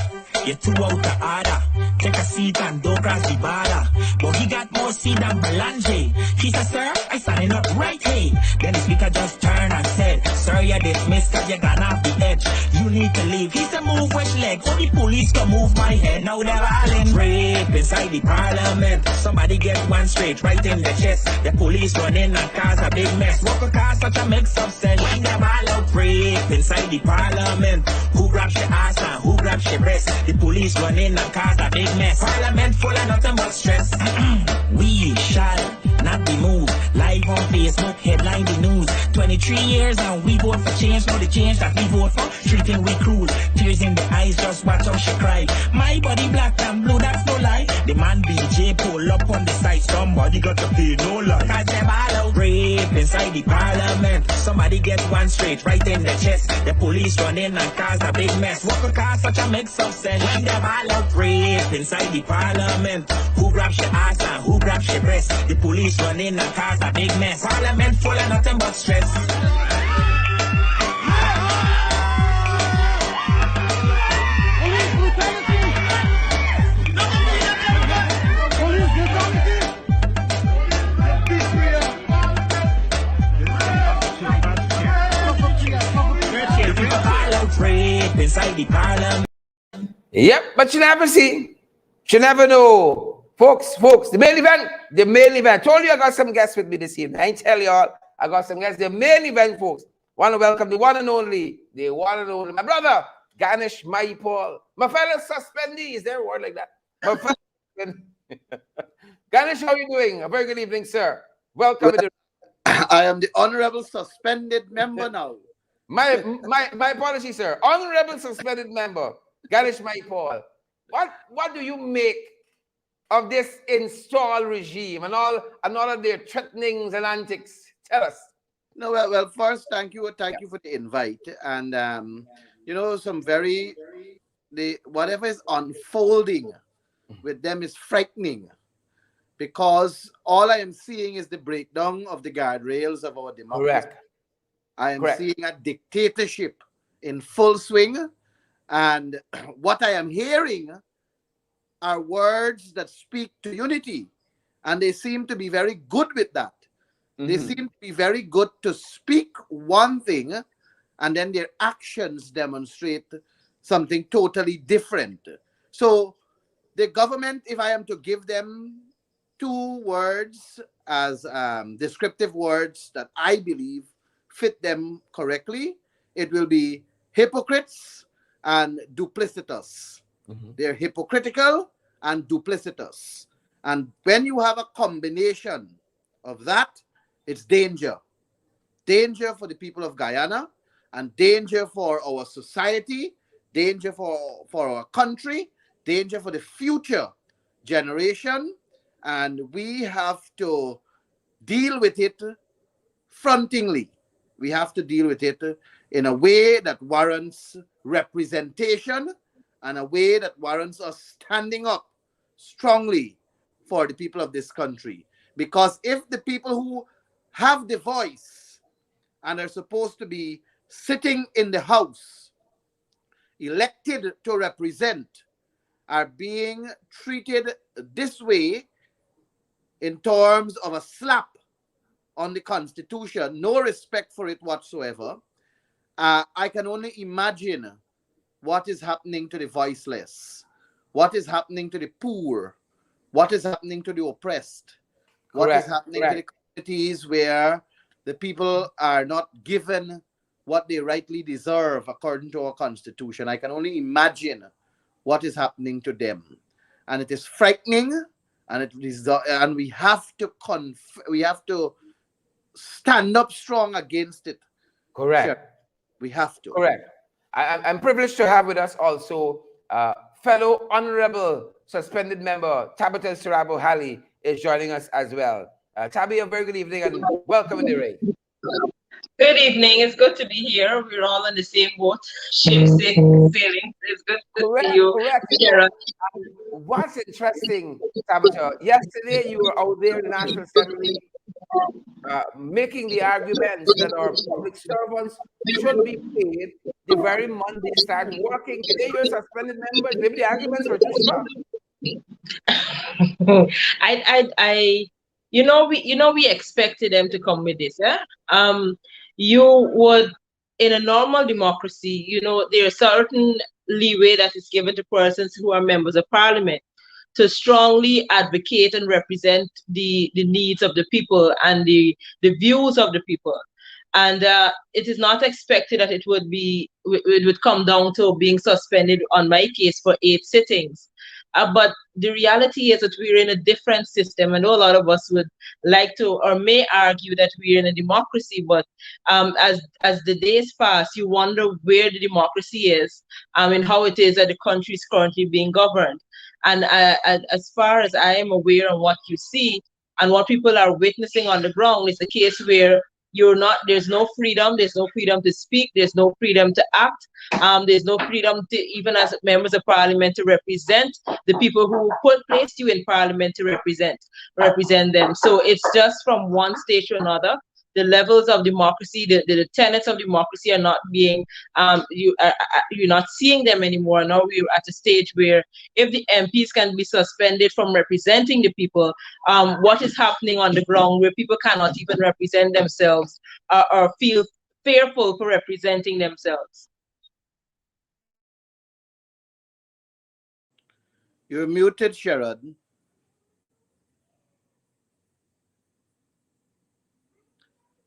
you're too out of order. Take a seat and don't cross the border. But he got more seat than Belange. He said, sir, I standing up right here. Then the speaker just turned and said, sir, you're dismissed cause you're gone off the edge. You need to leave. He said, move which leg? So the police can move my head. Now they're all in rape inside the Parliament. Somebody get one straight right in the chest. The police run in and cause a big mess. What could cause such a mix-up sense? When they're all out rape inside the Parliament. Who grabs your ass and who grabs your breast? The police run in and cause a big mess. Parliament full of nothing but stress. We shall not be moved. Live on Facebook, headline the news. 23 years and we vote for change. Now the change that we vote for, treating we cruel. Tears in the eyes, just watch how she cry. My body black and blue, that's no lie. The man BJ pull up on the side. Somebody got to pay no lie. Cause them all out rape inside the Parliament. Somebody get one straight right in the chest. The police run in and cause a big mess. What could cause such a mix-up sense? When them all out rape inside the Parliament. Who grabs your ass and who grabs your breast? The police run in and cause a big mess. Parliament full of nothing but stress. Inside the Parliament. Yep, but you never see. You never know. Folks, the main event. Told you I got some guests with me this evening. I ain't tell y'all, I got some guests. The main event, folks. Want to welcome the one and only, my brother, Ganesh Maipal. My fellow suspendee. Is there a word like that? My fellow Ganesh, how are you doing? A very good evening, sir. Welcome. I am the honorable suspended member now. My apologies, sir. Honorable suspended member, Ganesh Maipal. What do you make of this install regime and all of their threatenings and antics? Tell us. No, well, first, thank you for the invite. And whatever is unfolding with them is frightening, because all I am seeing is the breakdown of the guardrails of our democracy. Correct. I am seeing a dictatorship in full swing, and what I am hearing are words that speak to unity, and they seem to be very good with that. They seem to be very good to speak one thing, and then their actions demonstrate something totally different. So the government, if I am to give them two words as descriptive words that I believe fit them correctly, it will be hypocrites and duplicitous. They're hypocritical and duplicitous. And when you have a combination of that, it's danger. Danger for the people of Guyana, and danger for our society, danger for our country, danger for the future generation. And we have to deal with it frontingly. We have to deal with it in a way that warrants representation, and a way that warrants us standing up strongly for the people of this country. Because if the people who have the voice and are supposed to be sitting in the House, elected to represent, are being treated this way in terms of a slap on the Constitution, no respect for it whatsoever, I can only imagine what is happening to the voiceless, what is happening to the poor, what is happening to the oppressed, what is happening to the communities where the people are not given what they rightly deserve according to our Constitution. I can only imagine what is happening to them, and it is frightening, and we have to stand up strong against it. Correct. Sure. We have to. Correct. I'm privileged to have with us also fellow honorable suspended member Tabitha Sarabo Halley is joining us as well. Tabby, a very good evening and welcome in the ring. Good evening. It's good to be here. We're all in the same boat. Ship sailing. It's good to see you. Correct. What's interesting, Tabitha, yesterday you were out there in the National Assembly making the arguments that our public servants should be paid the very month they start working. Today you're a suspended member. Maybe the arguments were too strong. We expected them to come with this. You would, in a normal democracy, there's certain leeway that is given to persons who are members of parliament to strongly advocate and represent the needs of the people and the views of the people. And it is not expected that it would come down to being suspended on my case for 8 sittings. But the reality is that we're in a different system. I know a lot of us would like to or may argue that we're in a democracy, but as the days pass, you wonder where the democracy is and how it is that the country is currently being governed. And as far as I am aware of what you see and what people are witnessing on the ground, it's a case where there's no freedom to speak, there's no freedom to act, there's no freedom to, even as members of parliament, to represent the people who placed you in parliament to represent them. So it's just from one stage to another. The levels of democracy, the tenets of democracy are not being, you're not seeing them anymore. Now we're at a stage where if the MPs can be suspended from representing the people, what is happening on the ground where people cannot even represent themselves or feel fearful for representing themselves? You're muted, Sharon.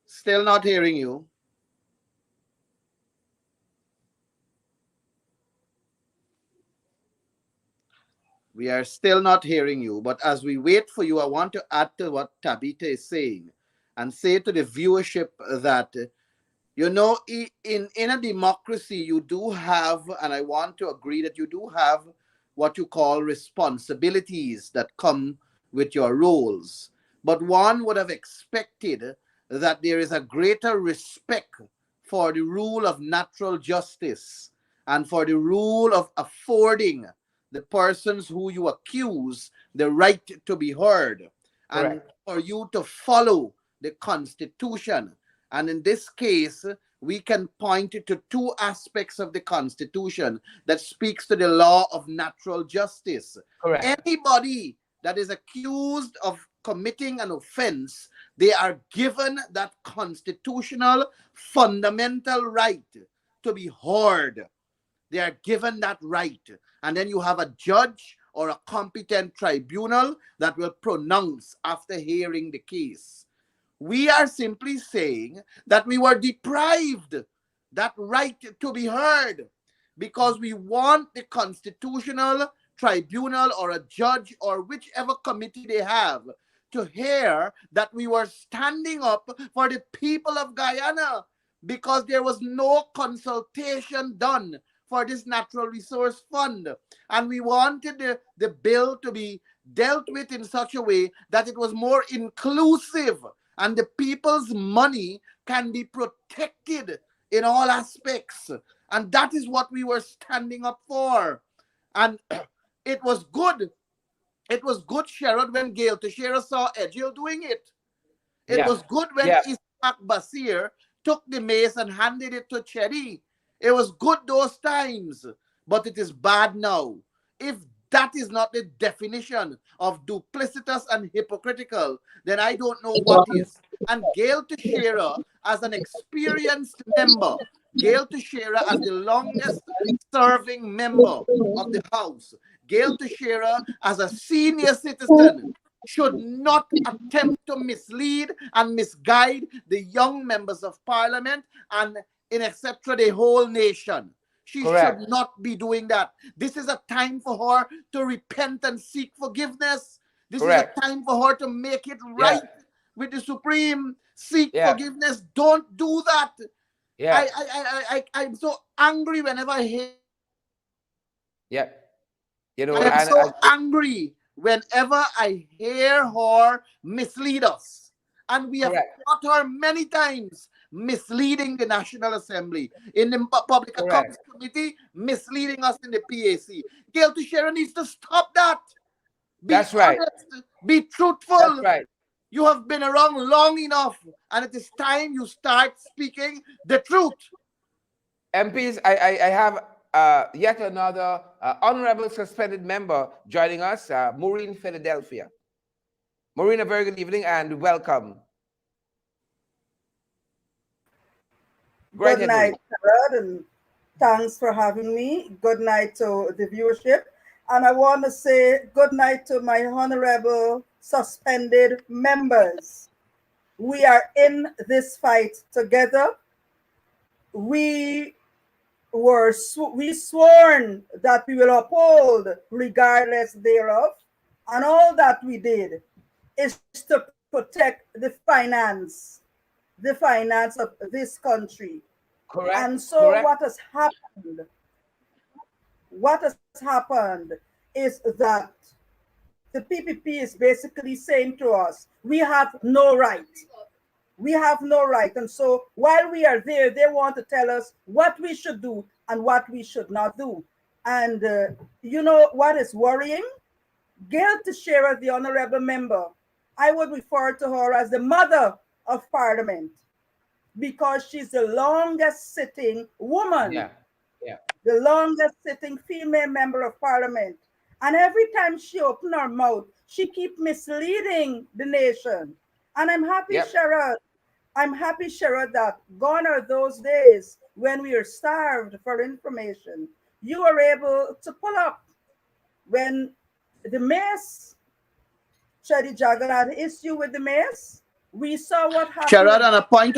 Still not hearing you. We are still not hearing you, but as we wait for you, I want to add to what Tabitha is saying and say to the viewership that, you know, in a democracy, you do have, and I want to agree that you do have what you call responsibilities that come with your roles. But one would have expected that there is a greater respect for the rule of natural justice and for the rule of affording the persons who you accuse the right to be heard, and for you to follow the Constitution. And in this case, we can point to two aspects of the Constitution that speaks to the law of natural justice. Anybody that is accused of committing an offense, they are given that constitutional fundamental right to be heard. They are given that right. And then you have a judge or a competent tribunal that will pronounce after hearing the case. We are simply saying that we were deprived that right to be heard because we want the constitutional tribunal or a judge or whichever committee they have to hear that we were standing up for the people of Guyana because there was no consultation done for this natural resource fund. And we wanted the bill to be dealt with in such a way that it was more inclusive and the people's money can be protected in all aspects. And that is what we were standing up for. And it was good. It was good, Sherrod, when Gail Teixeira saw Edghill doing it. It was good when Isaac Basir took the mace and handed it to Cherry. It was good those times, but it is bad now. If that is not the definition of duplicitous and hypocritical, then I don't know what is. And Gail Teixeira, as an experienced member, Gail Teixeira as the longest serving member of the House, Gail Teixeira as a senior citizen should not attempt to mislead and misguide the young members of Parliament and in etc. the whole nation. She should not be doing that. This is a time for her to repent and seek forgiveness. This is a time for her to make it right with the Supreme. Seek forgiveness. Don't do that. I'm so angry whenever I hear. You know, I'm so angry whenever I hear her mislead us. And we have caught her many times misleading the National Assembly, in the Public Accounts Committee, misleading us in the PAC. Gail Teixeira needs to stop that. Be honest, be truthful. That's right. You have been around long enough, and it is time you start speaking the truth. MPs, I have yet another honorable suspended member joining us, Maureen Philadelphia. Maureen, a very good evening and welcome. Good night, Sherrod, and thanks for having me. Good night to the viewership. And I want to say good night to my honorable suspended members. We are in this fight together. We sworn that we will uphold regardless thereof. And all that we did is to protect the finance of this country. And so what has happened is that the PPP is basically saying to us, we have no right. We have no right. And so while we are there, they want to tell us what we should do and what we should not do. And you know what is worrying? Gail Teixeira, the honorable member, I would refer to her as the mother of Parliament because she's the longest sitting woman, the longest sitting female member of Parliament. And every time she opens her mouth, she keeps misleading the nation. And I'm happy, Sherrod, that gone are those days when we are starved for information. You were able to pull up when the mace, Chedi Jagan had an issue with the mace. We saw what happened. Sherrod, on a point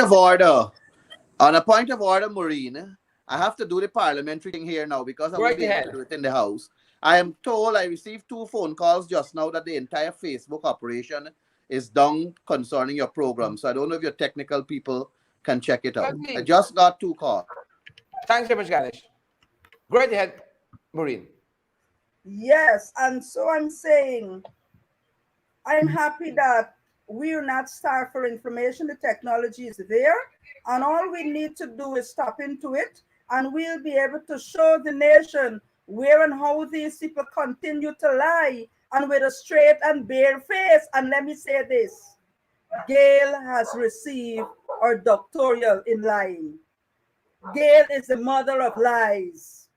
of order, Maureen, I have to do the parliamentary thing here now because I Right won't be able ahead. to do it in the house. I am told I received 2 phone calls just now that the entire Facebook operation is down concerning your program. So I don't know if your technical people can check it out. I just got 2 calls. Thanks very much, Ganesh. Great ahead, Maureen. Yes, and so I'm saying, I'm happy that we're not starved for information. The technology is there, and all we need to do is tap into it, and we'll be able to show the nation where and how these people continue to lie, and with a straight and bare face. And let me say this, Gail has received her doctoral in lying. Gail is the mother of lies.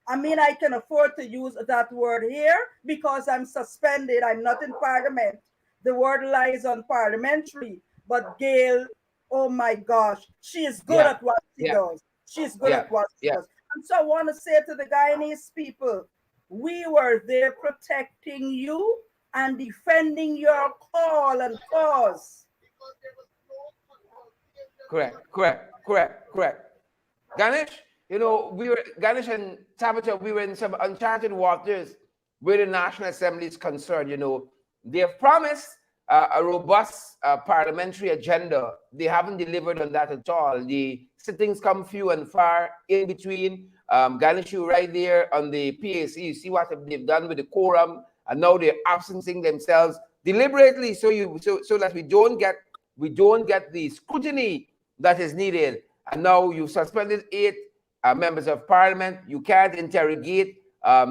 I mean, I can afford to use that word here because I'm suspended. I'm not in parliament. The word lie is unparliamentary. But Gail, oh my gosh, she is good at what she does. She's good at what she does. And so I want to say to the Guyanese people, we were there protecting you and defending your call and cause. Correct. Ganesh, you know, Ganesh and Tabitha, we were in some uncharted waters where the National Assembly is concerned. You know, they have promised a robust parliamentary agenda. They haven't delivered on that at all. The sittings come few and far in between. Ganesh, you right there on the PAC, you see what they've done with the quorum, and now they're absencing themselves deliberately so that we don't get the scrutiny that is needed. And now you've suspended 8 members of parliament. You can't interrogate.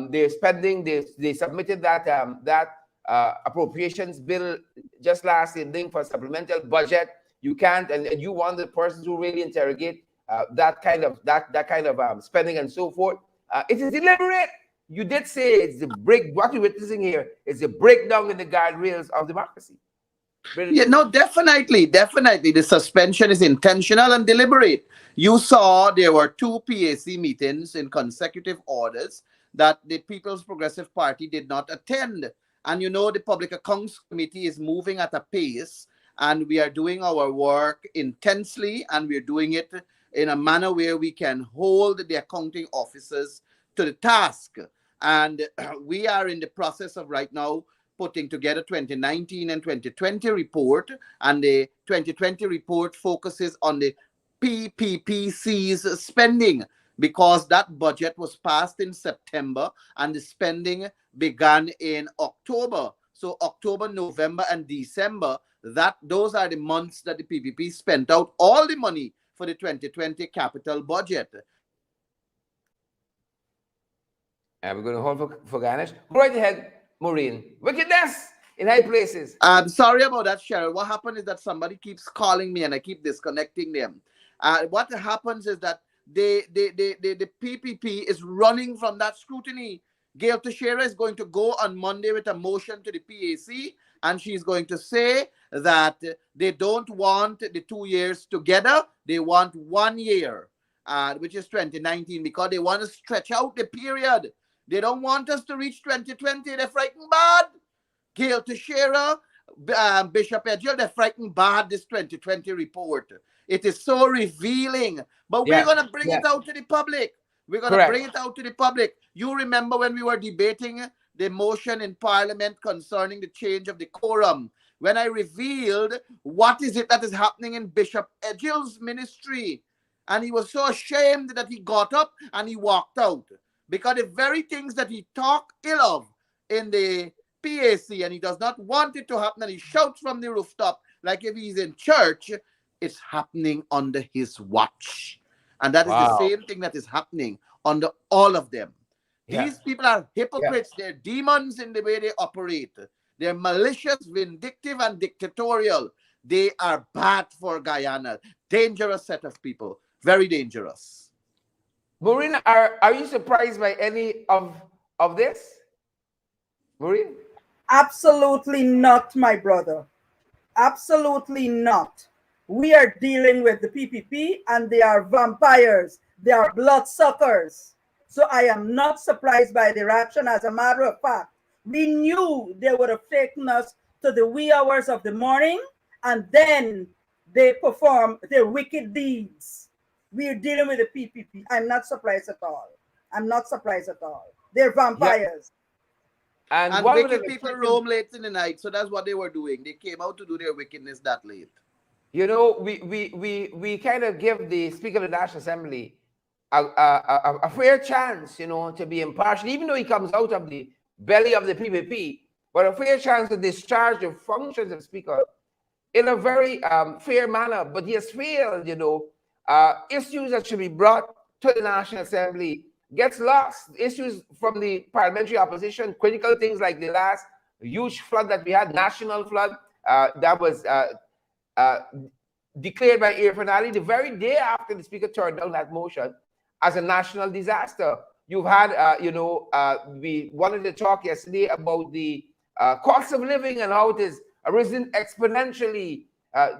They're spending. They submitted that appropriations bill just last evening for supplemental budget. You can't, and you want the person to really interrogate that kind of spending and so forth. It is deliberate. You did say it's the break. What you're witnessing here is a breakdown in the guardrails of democracy. Yeah, no, definitely. The suspension is intentional and deliberate. You saw there were 2 PAC meetings in consecutive orders that the People's Progressive Party did not attend. And you know, the Public Accounts Committee is moving at a pace, and we are doing our work intensely, and we're doing it in a manner where we can hold the accounting officers to the task. And we are in the process of right now putting together 2019 and 2020 report, and the 2020 report focuses on the PPPC's spending, because that budget was passed in September and the spending began in October. So October, November, and December, those are the months that the PPP spent out all the money for the 2020 capital budget. And we're going to hold for Ganesh. Go right ahead, Maureen. Wickedness in high places. I'm sorry about that, Cheryl. What happened is that somebody keeps calling me and I keep disconnecting them. What happens is that the PPP is running from that scrutiny. Gail Teixeira is going to go on Monday with a motion to the PAC, and she's going to say that they don't want the 2 years together. They want 1 year, which is 2019, because they want to stretch out the period. They don't want us to reach 2020. They're frightened bad. Gail Teixeira, Bishop Edgell, they're frightened bad, this 2020 report. It is so revealing. But we're going to bring it out to the public. We're going to bring it out to the public. You remember when we were debating the motion in Parliament concerning the change of the quorum, when I revealed what is it that is happening in Bishop Edgell's ministry. And he was so ashamed that he got up and he walked out. Because the very things that he talked ill of in the PAC, and he does not want it to happen, and he shouts from the rooftop like if he's in church, it's happening under his watch. And that is the same thing that is happening under all of them. These people are hypocrites. They're demons in the way they operate. They're malicious, vindictive, and dictatorial. They are bad for Guyana. Dangerous set of people. Very dangerous. Maureen, are you surprised by any of this? Maureen? Absolutely not, my brother. Absolutely not. We are dealing with the PPP, and they are vampires. They are bloodsuckers. So I am not surprised by the reaction. As a matter of fact, we knew they would have taken us to the wee hours of the morning, and then they perform their wicked deeds. we're dealing with the PPP. I'm not surprised at all. I'm not surprised at all. They're vampires. And wicked people roam late in the night, so that's what they were doing. They came out to do their wickedness that late. You know, we kind of give the Speaker of the National Assembly a fair chance, you know, to be impartial, even though he comes out of the belly of the PPP, but a fair chance to discharge the functions of Speaker in a very fair manner. But he has failed, you know. Issues that should be brought to the National Assembly gets lost. Issues from the parliamentary opposition, critical things like the last huge flood that we had, national flood, that was declared by Irfaan Ali the very day after the Speaker turned down that motion as a national disaster. You've had, you know, we wanted to talk yesterday about the cost of living and how it has arisen exponentially.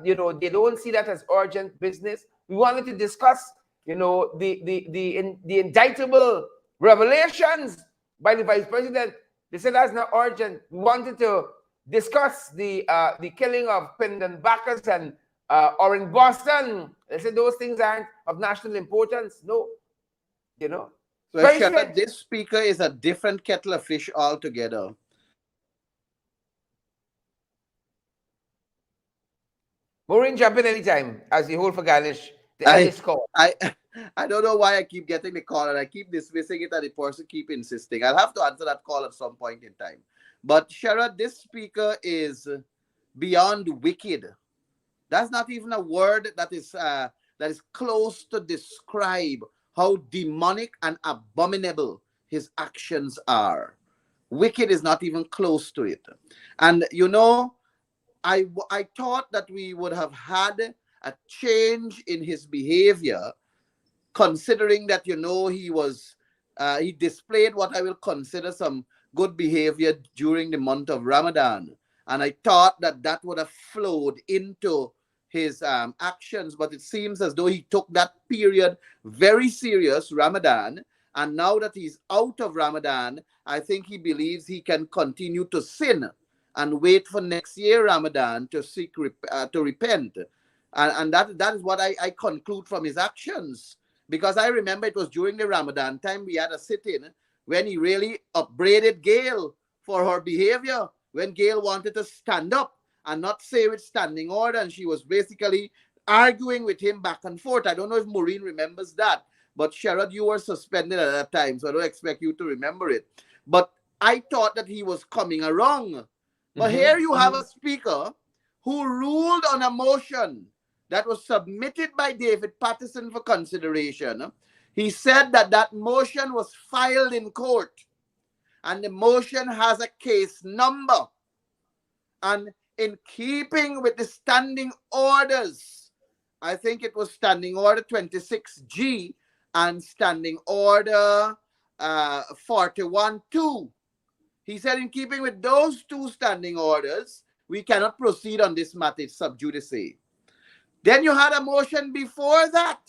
You know, they don't see that as urgent business. We wanted to discuss, you know, the indictable revelations by the Vice President. They said that's not urgent. We wanted to discuss the killing of Pindon Bacchus and Oren Boston. They said those things aren't of national importance. No, you know. So this Speaker is a different kettle of fish altogether. Maureen, jump in anytime as you hold for Ganesh. I don't know why I keep getting the call and I keep dismissing it and the person keep insisting. I'll have to answer that call at some point in time. But Sherrod, this Speaker is beyond wicked. That's not even a word that is close to describe how demonic and abominable his actions are. Wicked is not even close to it. And you know, I thought that we would have had a change in his behavior, considering that, you know, he displayed what I will consider some good behavior during the month of Ramadan. And I thought that that would have flowed into his actions, but it seems as though he took that period very serious, Ramadan, and now that he's out of Ramadan, I think he believes he can continue to sin and wait for next year Ramadan to seek to repent. And that is what I conclude from his actions. Because I remember it was during the Ramadan time we had a sit-in when he really upbraided Gail for her behavior, when Gail wanted to stand up and not say with standing order, and she was basically arguing with him back and forth. I don't know if Maureen remembers that, but Sherrod, you were suspended at that time, so I don't expect you to remember it. But I thought that he was coming around. But here you have a Speaker who ruled on a motion that was submitted by David Patterson for consideration. He said that that motion was filed in court and the motion has a case number. And in keeping with the standing orders, I think it was standing order 26G and standing order 41-2. He said in keeping with those two standing orders, we cannot proceed on this matter sub judice. Then you had a motion before that.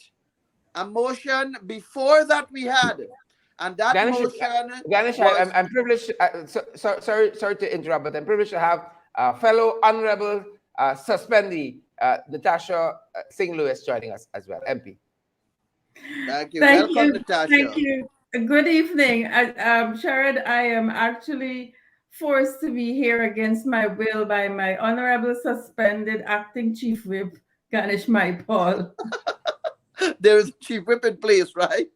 A motion before that we had. And that Ganesh, motion... Ganesh, was... I'm privileged, sorry to interrupt, but I'm privileged to have fellow Honorable Suspendee Natasha Singh Lewis joining us as well, MP. Thank you. Thank Welcome, you. Natasha. Thank you. Good evening. Sherrod, I am actually forced to be here against my will by my Honorable Suspended Acting Chief Whip, Ganesh Maipal. There is a Chief Whip in place, right?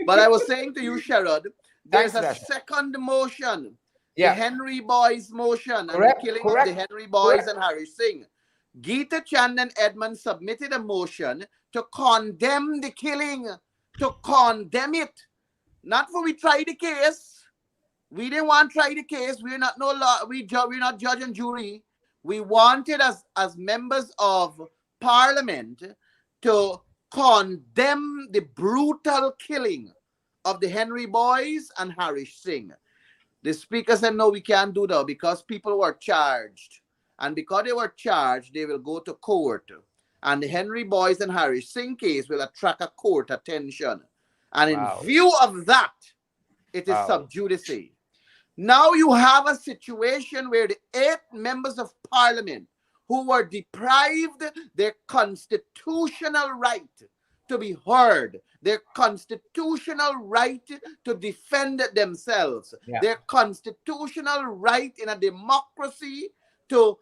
But I was saying to you, Sherrod, there's a second motion, the Henry Boys motion, and the killing of the Henry Boys and Harry Singh. Geeta Chand and Edmund submitted a motion to condemn the killing, to condemn it. Not for we try the case. We didn't want to try the case. We're not no law. We're not judge and jury. We wanted as members of Parliament to condemn the brutal killing of the Henry Boys and Harish Singh. The Speaker said, no, we can't do that because people were charged. And because they were charged, they will go to court. And the Henry Boys and Harish Singh case will attract a court attention. And in view of that, it is sub judice. Now you have a situation where the 8 members of Parliament who were deprived their constitutional right to be heard, their constitutional right to defend themselves, their constitutional right in a democracy to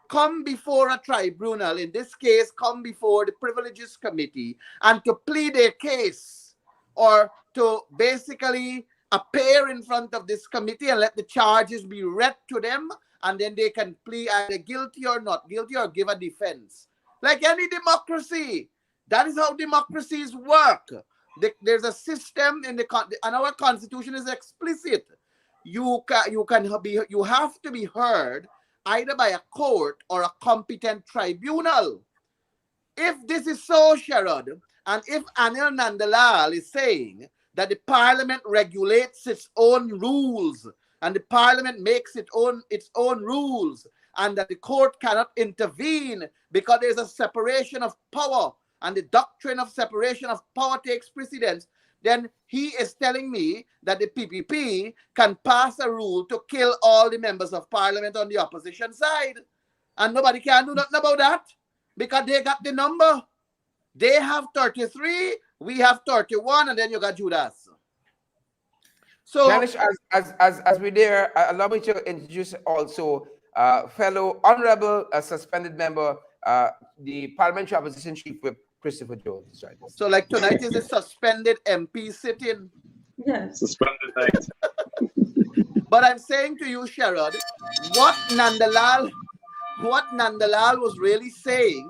come before a tribunal, in this case, come before the Privileges Committee, and to plead their case, or to basically appear in front of this committee and let the charges be read to them, and then they can plead either guilty or not guilty, or give a defense. Like any democracy. That is how democracies work. There's a system in and our constitution is explicit. You have to be heard either by a court or a competent tribunal. If this is so, Sherrod, and if Anil Nandalal is saying that the parliament regulates its own rules and the parliament makes its own rules, and that the court cannot intervene because there's a separation of power and the doctrine of separation of power takes precedence, then he is telling me that the PPP can pass a rule to kill all the members of parliament on the opposition side. And nobody can do nothing about that because they got the number. They have 33, we have 31, and then you got Judas. So, Ganesh, as we're there, allow me to introduce also fellow honorable suspended member, the Parliamentary Opposition Chief Whip, Christopher Jones. Right. So like tonight is a suspended MP sitting. Yes. Suspended night. But I'm saying to you, Sherrod, what Nandalal was really saying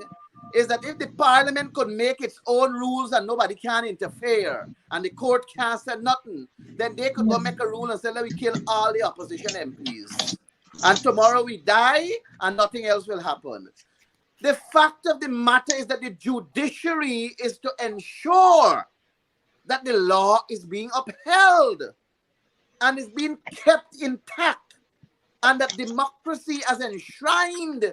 is that if the parliament could make its own rules and nobody can interfere and the court can't say nothing, then they could go make a rule and say, let me kill all the opposition MPs. And tomorrow we die and nothing else will happen. The fact of the matter is that the judiciary is to ensure that the law is being upheld and is being kept intact, and that democracy as enshrined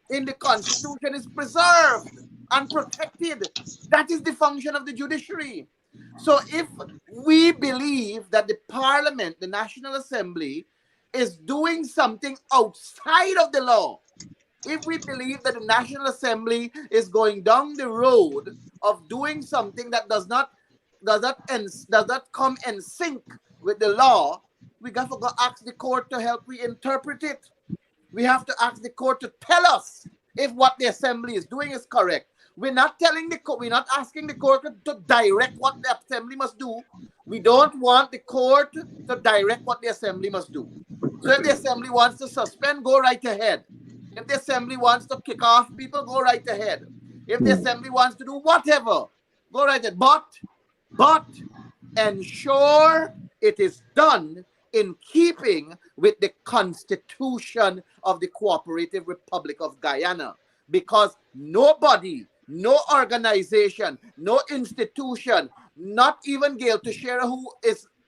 in the Constitution is preserved and protected. That is the function of the judiciary. So if we believe that the Parliament, the National Assembly, is doing something outside of the law, if we believe that the National Assembly is going down the road of doing something that does not come in sync with the law, we got to go ask the court to help reinterpret it. We have to ask the court to tell us if what the Assembly is doing is correct. We're not telling the court, we're not asking the court to direct what the Assembly must do. We don't want the court to direct what the Assembly must do. So if the Assembly wants to suspend, go right ahead. If the Assembly wants to kick off people, go right ahead. If the Assembly wants to do whatever, go right ahead. But ensure it is done in keeping with the Constitution of the Cooperative Republic of Guyana. Because nobody, no organization, no institution, not even Gail Teixeira, who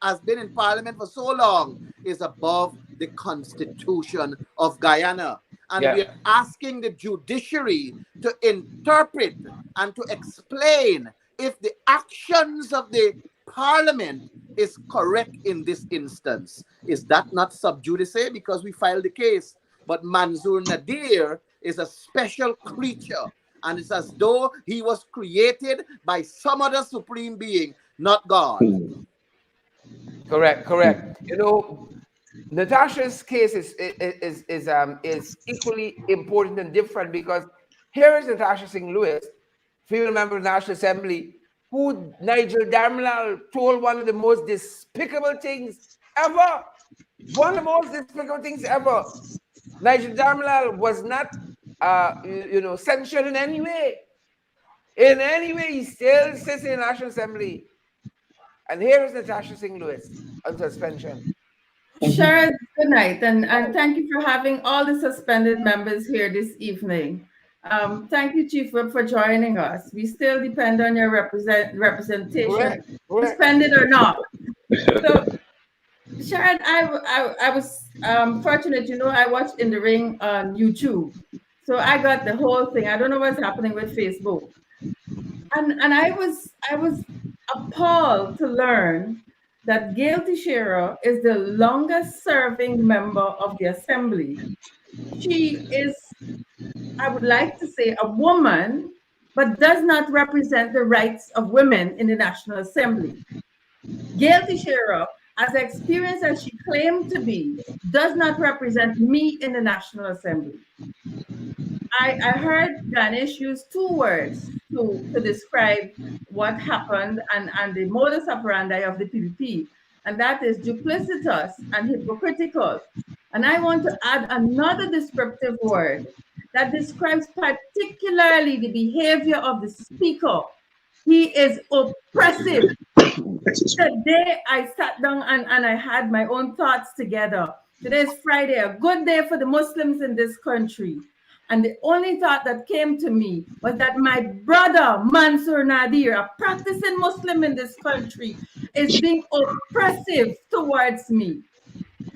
has been in Parliament for so long, is above the Constitution of Guyana. And we are asking the judiciary to interpret and to explain if the actions of the Parliament is correct in this instance. Is that not sub judice? Because we filed the case. But Manzoor Nadir is a special creature. And it's as though he was created by some other supreme being, not God. Correct. You know, Natasha's case is equally important and different, because here is Natasha Singh Lewis, female member of the National Assembly, who Nigel Darmalal told one of the most despicable things ever. One of the most despicable things ever. Nigel Darmalal was not, censured in any way. In any way, he still sits in the National Assembly. And here is Natasha Singh Lewis on suspension. Sharon, good night, and thank you for having all the suspended members here this evening. Thank you, Chief Whip, for joining us. We still depend on your representation, suspended or not. So, Sharon, I was fortunate, I watched In the Ring on YouTube. So I got the whole thing. I don't know what's happening with Facebook. And I was appalled to learn that Gail Teixeira is the longest serving member of the Assembly. She is, I would like to say, a woman but does not represent the rights of women in the National Assembly. Gail Teixeira, as experienced as she claimed to be, does not represent me in the National Assembly. I heard Ganesh use two words to describe what happened and the modus operandi of the PPP, and that is duplicitous and hypocritical. And I want to add another descriptive word that describes particularly the behavior of the speaker. He is oppressive. Today I sat down and I had my own thoughts together. Today is Friday, a good day for the Muslims in this country. And the only thought that came to me was that my brother, Mansour Nadir, a practicing Muslim in this country, is being oppressive towards me.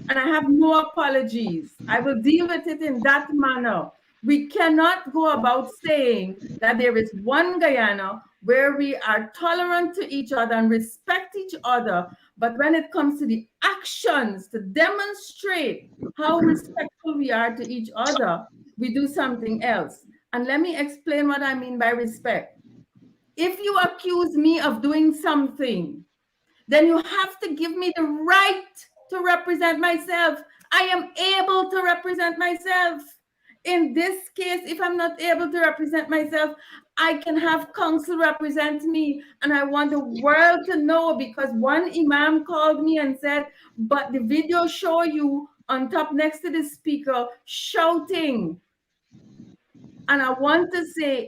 And I have no apologies. I will deal with it in that manner. We cannot go about saying that there is one Guyana where we are tolerant to each other and respect each other. But when it comes to the actions to demonstrate how respectful we are to each other, we do something else. And let me explain what I mean by respect. If you accuse me of doing something, then you have to give me the right to represent myself. I am able to represent myself. In this case, if I'm not able to represent myself, I can have counsel represent me. And I want the world to know, because one imam called me and said, but the video show you on top next to the speaker shouting. And I want to say,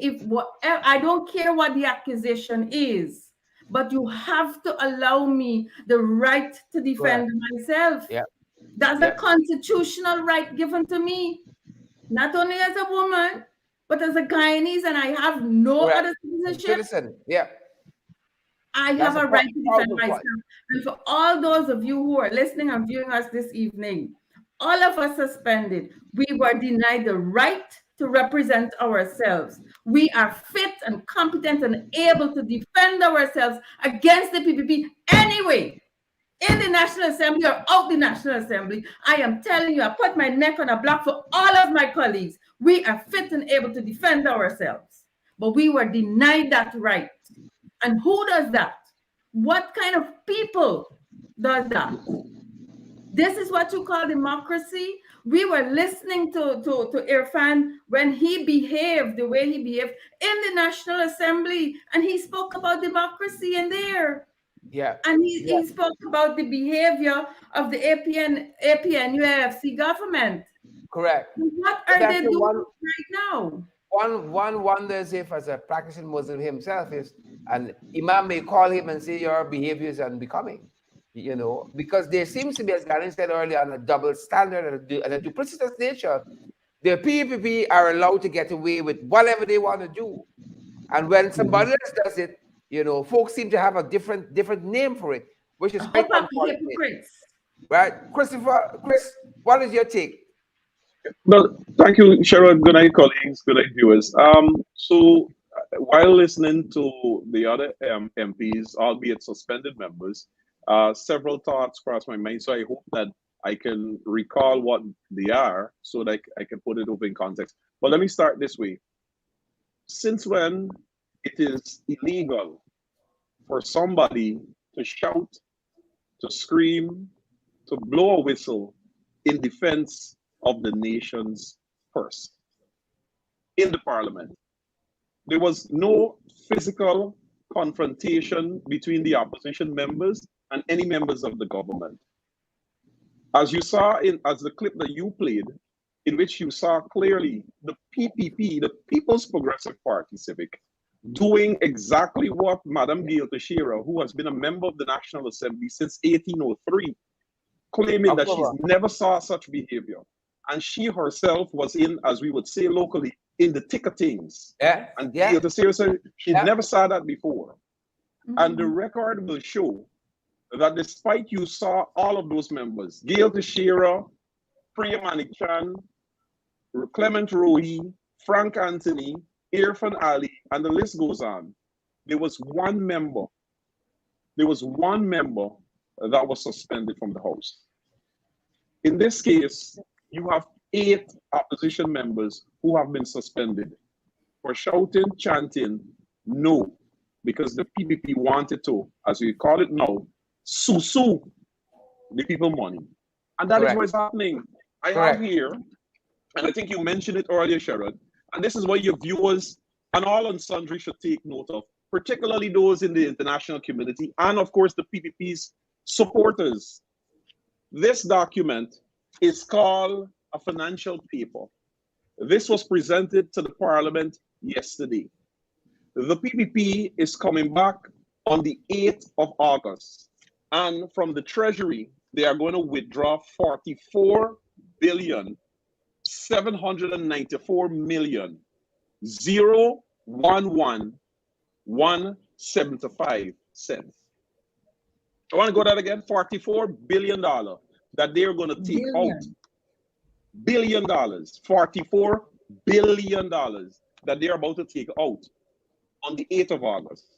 I don't care what the accusation is, but you have to allow me the right to defend myself. Yeah. That's a constitutional right given to me, not only as a woman, but as a Guyanese, and I have no other citizenship. Yeah. I have a right to defend myself. And for all those of you who are listening and viewing us this evening, all of us suspended, we were denied the right to represent ourselves. We are fit and competent and able to defend ourselves against the PPP anyway, in the National Assembly or out the National Assembly. I am telling you, I put my neck on a block for all of my colleagues. We are fit and able to defend ourselves, but we were denied that right. And who does that? What kind of people does that? This is what you call democracy? We were listening to Irfan when he behaved the way he behaved in the National Assembly, and he spoke about democracy in there. Yeah. And he spoke about the behavior of the APNUAFC government. Correct. What are they doing right now? One wonders if, as a practicing Muslim himself, an imam may call him and say your behavior is unbecoming. You know, because there seems to be, as Galen said earlier, on a double standard and a duplicitous nature. The PPP are allowed to get away with whatever they want to do. And when somebody else does it, you know, folks seem to have a different name for it, which is quite unfortunate. Right? Chris, what is your take? Well, thank you, Cheryl. Good night, colleagues. Good night, viewers. So while listening to the other MPs, albeit suspended members, several thoughts crossed my mind. So I hope that I can recall what they are so that I can put it over in context. But let me start this way. Since when it is illegal for somebody to shout, to scream, to blow a whistle in defense of the nation's purse in the parliament? There was no physical confrontation between the opposition members and any members of the government. As you saw as the clip that you played, in which you saw clearly the PPP, the People's Progressive Party Civic, doing exactly what Madam Gail Teixeira, who has been a member of the National Assembly since 1803, claiming that she's never saw such behavior. And she herself was in, as we would say locally, in the thick of things. And Gail Teixeira said she never saw that before. And the record will show that despite you saw all of those members, Gail Teixeira, Priya Manichan, Clement Rohi, Frank Anthony, Irfan Ali, and the list goes on. There was one member that was suspended from the House. In this case, you have 8 opposition members who have been suspended for shouting, chanting, no, because the PPP wanted to, as we call it now, sue the people money. And that is Correct. what's happening. I Correct. have here, and I think you mentioned it earlier, Sherrod, and this is what your viewers and all and sundry should take note of, particularly those in the international community and, of course, the PPP's supporters. This document is called a financial paper. This was presented to the Parliament yesterday. The PPP is coming back on the 8th of August, and from the Treasury, they are going to withdraw 44,794,011,175 cents. I want to go that again. $44 billion that they're going to take out. $1 billion. $44 billion that they're about to take out on the 8th of August.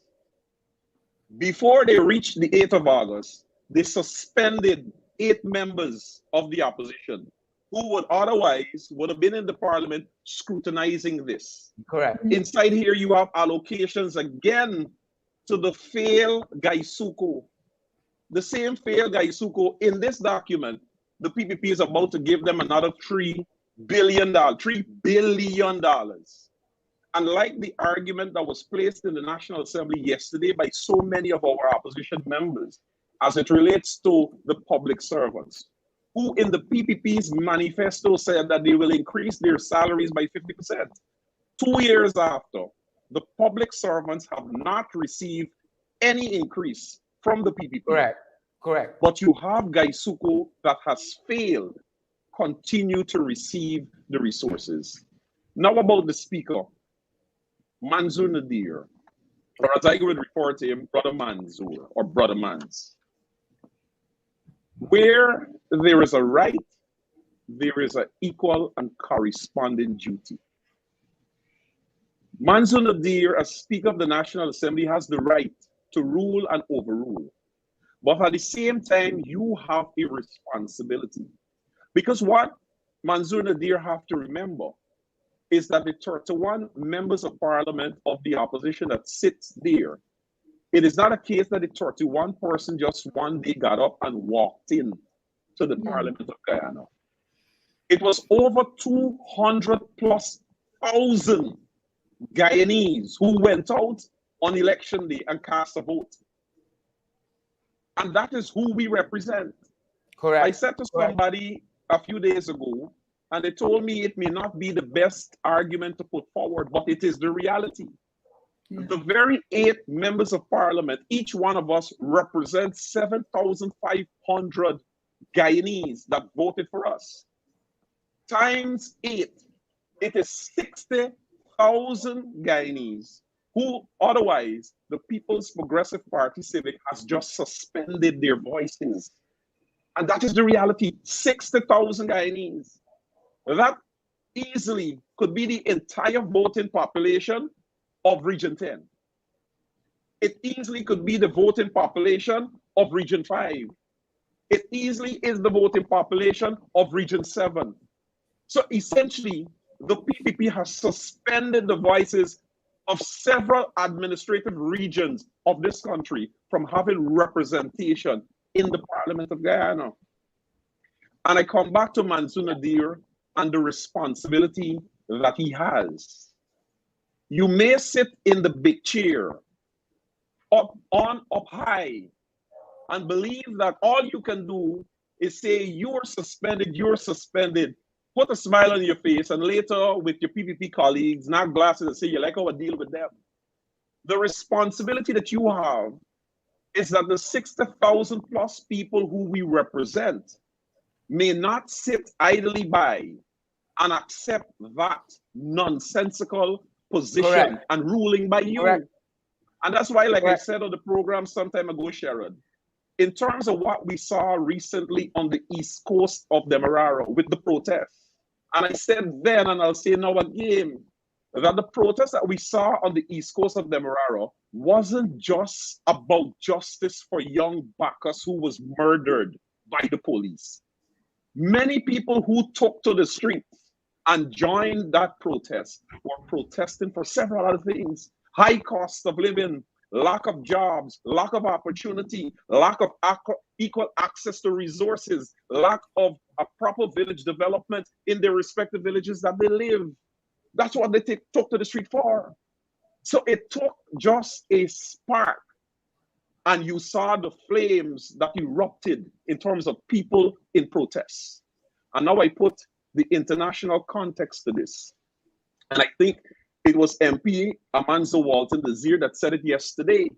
Before they reached the 8th of August, they suspended 8 members of the opposition who would otherwise would have been in the Parliament scrutinizing this. Correct. Inside here, you have allocations again to the failed Gaisuko. The same failed Gaisuko. In this document, the PPP is about to give them another $3 billion. $3 billion. And like the argument that was placed in the National Assembly yesterday by so many of our opposition members, as it relates to the public servants, who in the PPP's manifesto said that they will increase their salaries by 50%. 2 years after, the public servants have not received any increase from the PPP. Correct. Correct. But you have Gaisuko that has failed continue to receive the resources. Now about the speaker, Manzoor Nadir, or as I would refer to him, Brother Manzoor or Brother Mans. Where there is a right, there is an equal and corresponding duty. Manzoor Nadir, as Speaker of the National Assembly, has the right to rule and overrule. But at the same time, you have a responsibility. Because what Manzoor Nadir have to remember is that the 31 members of Parliament of the opposition that sits there, it is not a case that the 31 person just one day got up and walked in to the Parliament of Guyana. It was over 200,000+ Guyanese who went out on election day and cast a vote. And that is who we represent. Correct. I said to somebody a few days ago, and they told me it may not be the best argument to put forward, but it is the reality. Yeah. The very 8 members of Parliament, each one of us represents 7,500 Guyanese that voted for us. Times 8, it is 60,000 Guyanese who otherwise the People's Progressive Party Civic has just suspended their voices. And that is the reality, 60,000 Guyanese. That easily could be the entire voting population of Region 10. It easily could be the voting population of Region 5. It easily is the voting population of Region 7. So essentially, the PPP has suspended the voices of several administrative regions of this country from having representation in the Parliament of Guyana. And I come back to Manzoor Nadir and the responsibility that he has. You may sit in the big chair up high and believe that all you can do is say you're suspended, put a smile on your face, and later with your PPP colleagues, knock glasses and say you like how I deal with them. The responsibility that you have is that the 60,000+ people who we represent may not sit idly by and accept that nonsensical position. Correct. And ruling by you. Correct. And that's why, like Correct. I said on the program some time ago, Sherrod, in terms of what we saw recently on the east coast of Demerara with the protests, and I said then, and I'll say now again, that the protest that we saw on the east coast of Demerara wasn't just about justice for young Bacchus who was murdered by the police. Many people who took to the streets and joined that protest were protesting for several other things: high cost of living, lack of jobs, lack of opportunity, lack of equal access to resources, lack of a proper village development in their respective villages that they live. That's what they took to the street for. So it took just a spark, and you saw the flames that erupted in terms of people in protests. And now I put the international context to this. And I think it was MP Amanzo Walton Desir that said it yesterday,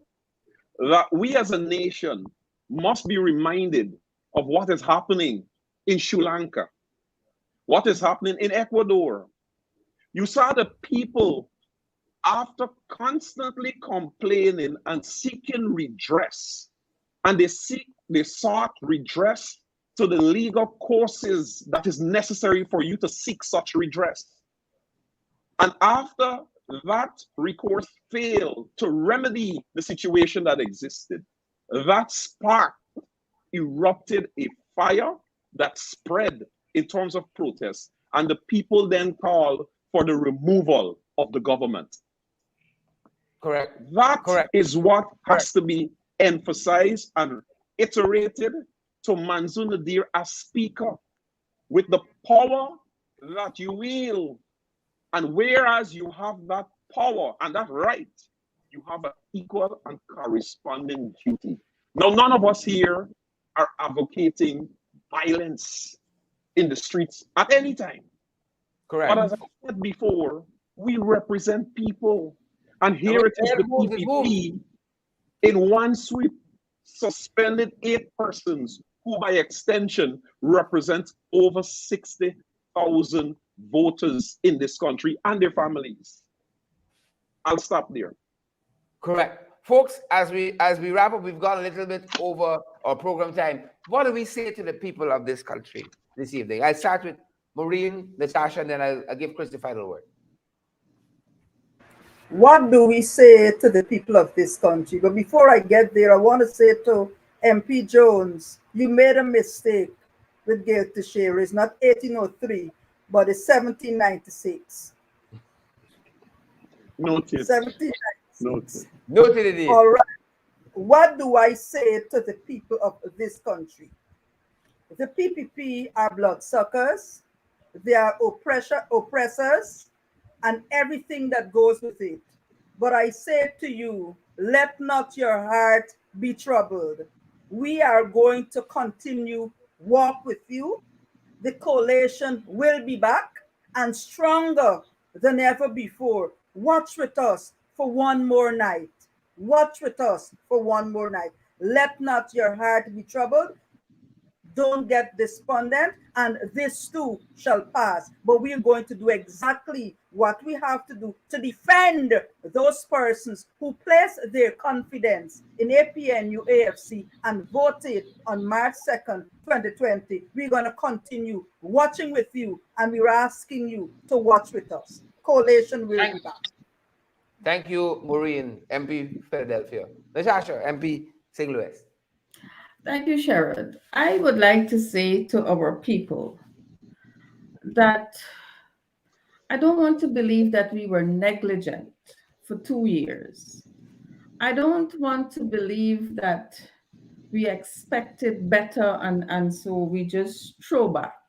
that we as a nation must be reminded of what is happening in Sri Lanka, what is happening in Ecuador. You saw the people, after constantly complaining and seeking redress, and they sought redress to the legal courses that is necessary for you to seek such redress. And after that recourse failed to remedy the situation that existed, that spark erupted a fire that spread in terms of protest, and the people then called for the removal of the government. Correct. That is what has to be emphasized and iterated to Manzo Nadir as speaker, with the power that you wield. And whereas you have that power and that right, you have an equal and corresponding duty. Now, none of us here are advocating violence in the streets at any time. Correct. But as I said before, we represent people. And here it is, the PPP, in one sweep, suspended 8 persons who by extension represent over 60,000 voters in this country and their families. I'll stop there. Correct. Folks, as we wrap up, we've gone a little bit over our program time. What do we say to the people of this country this evening? I start with Maureen, Natasha, and then I'll give Chris the final word. What do we say to the people of this country? But before I get there, I want to say to MP Jones, you made a mistake with Gail Teixeira. It's not 1803, but it's 1796. Noted. 1796. Noted it is. All right. What do I say to the people of this country? The PPP are bloodsuckers. They are oppressors, and everything that goes with it. But I say to you, let not your heart be troubled. We are going to continue walk with you. The coalition will be back and stronger than ever before. Watch with us for one more night. Watch with us for one more night. Let not your heart be troubled. Don't get despondent, and this too shall pass. But we are going to do exactly what we have to do to defend those persons who place their confidence in APNU AFC and voted on March 2nd, 2020. We're going to continue watching with you, and we're asking you to watch with us. Coalition will be back. Thank you, Maureen, MP Philadelphia. Natasha, MP St. Louis. Thank you, Sherrod. I would like to say to our people that I don't want to believe that we were negligent for 2 years. I don't want to believe that we expected better and so we just throw back.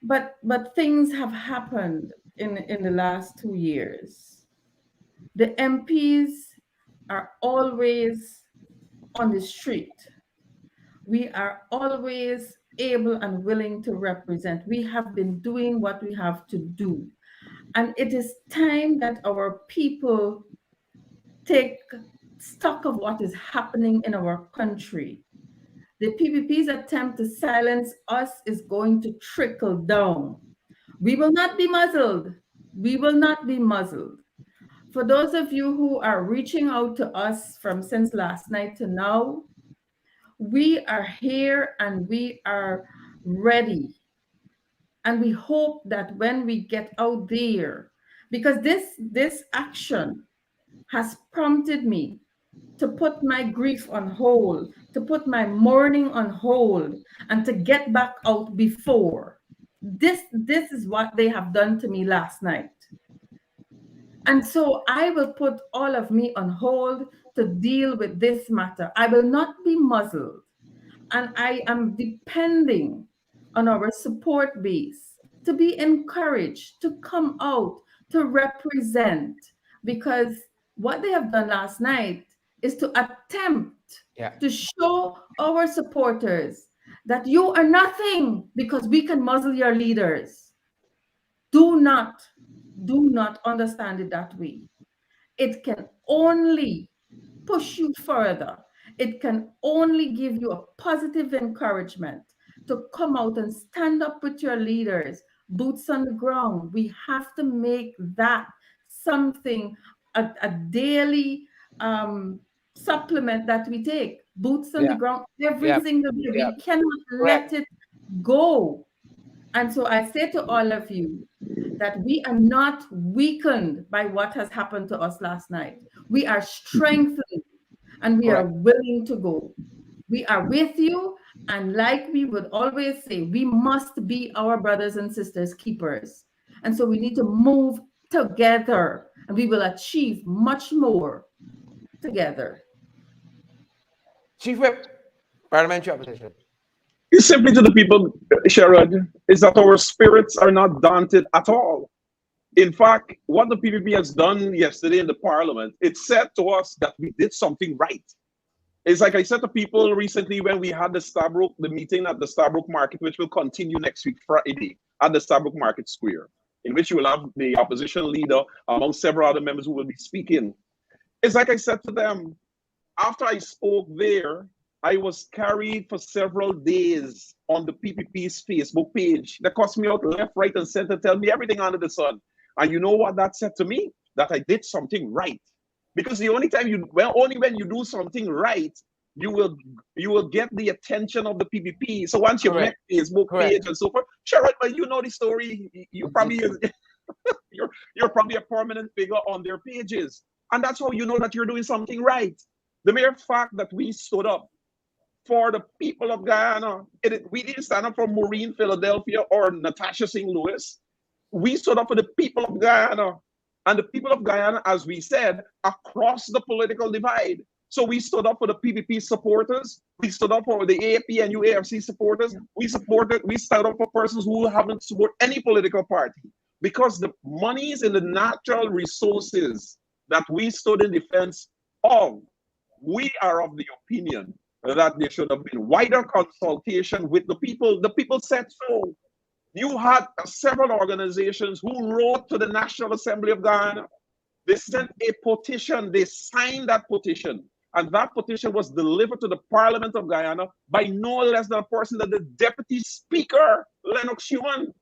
But things have happened in the last 2 years. The MPs are always on the street. We are always able and willing to represent. We have been doing what we have to do. And it is time that our people take stock of what is happening in our country. The PPP's attempt to silence us is going to trickle down. We will not be muzzled. We will not be muzzled. For those of you who are reaching out to us from since last night to now, we are here and we are ready. And we hope that when we get out there, because this action has prompted me to put my grief on hold, to put my mourning on hold, and to get back out before. This is what they have done to me last night. And so I will put all of me on hold to deal with this matter. I will not be muzzled. And I am depending on our support base to be encouraged to come out to represent, because what they have done last night is to attempt to show our supporters that you are nothing because we can muzzle your leaders. Do not understand it that way. It can only push you further. It can only give you a positive encouragement to come out and stand up with your leaders, boots on the ground. We have to make that something, a daily supplement that we take. Boots on the ground every single day. We cannot let it go. And so I say to all of you that we are not weakened by what has happened to us last night. We are strengthened and we are willing to go. We are with you. And like we would always say, we must be our brothers and sisters keepers. And so we need to move together and we will achieve much more together. Chief Whip, Parliamentary Opposition. It's simply to the people, Sherrod, is that our spirits are not daunted at all. In fact, what the PPP has done yesterday in the Parliament, it said to us that we did something right. It's like I said to people recently when we had the meeting at the Starbrook Market, which will continue next week, Friday, at the Starbrook Market Square, in which you will have the opposition leader among several other members who will be speaking. It's like I said to them, after I spoke there, I was carried for several days on the PPP's Facebook page. They cussed me out left, right, and center, tell me everything under the sun. And you know what that said to me? That I did something right. Because the only time only when you do something right, you will get the attention of the PPP. So once you make Facebook page and so forth, sure, but you know the story. You probably you're probably a permanent figure on their pages, and that's how you know that you're doing something right. The mere fact that we stood up for the people of Guyana, we didn't stand up for Maureen Philadelphia or Natasha St. Louis. We stood up for the people of Guyana. And the people of Guyana, as we said, across the political divide. So we stood up for the PPP supporters. We stood up for the AAP and UAFC supporters. We stood up for persons who haven't supported any political party. Because the monies and the natural resources that we stood in defense of, we are of the opinion that there should have been wider consultation with the people. The people said so. You had several organizations who wrote to the National Assembly of Guyana. They sent a petition, they signed that petition, and that petition was delivered to the Parliament of Guyana by no less than a person than the Deputy Speaker, Lennox Schumann,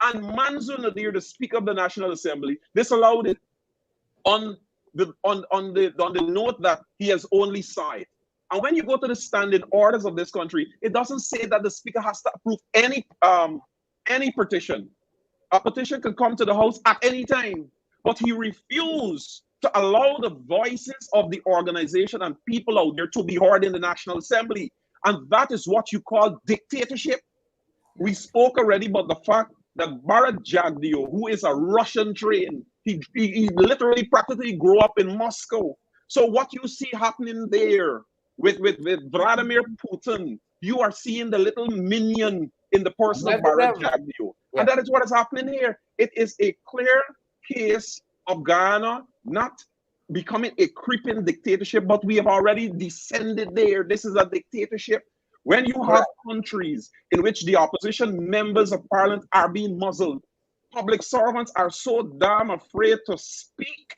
and Manzo Nadir, the Speaker of the National Assembly. Disallowed it on the note that he has only signed. And when you go to the standing orders of this country, it doesn't say that the Speaker has to approve any petition. A petition can come to the House at any time, but he refused to allow the voices of the organization and people out there to be heard in the National Assembly. And that is what you call dictatorship. We spoke already about the fact that Bharat Jagdeo, who is a Russian trained, he literally practically grew up in Moscow. So what you see happening there with Vladimir Putin, you are seeing the little minion in the person of Bharat Jagdeo. And that is what is happening here. It is a clear case of Guyana not becoming a creeping dictatorship, but we have already descended there. This is a dictatorship. When you have countries in which the opposition members of parliament are being muzzled, public servants are so damn afraid to speak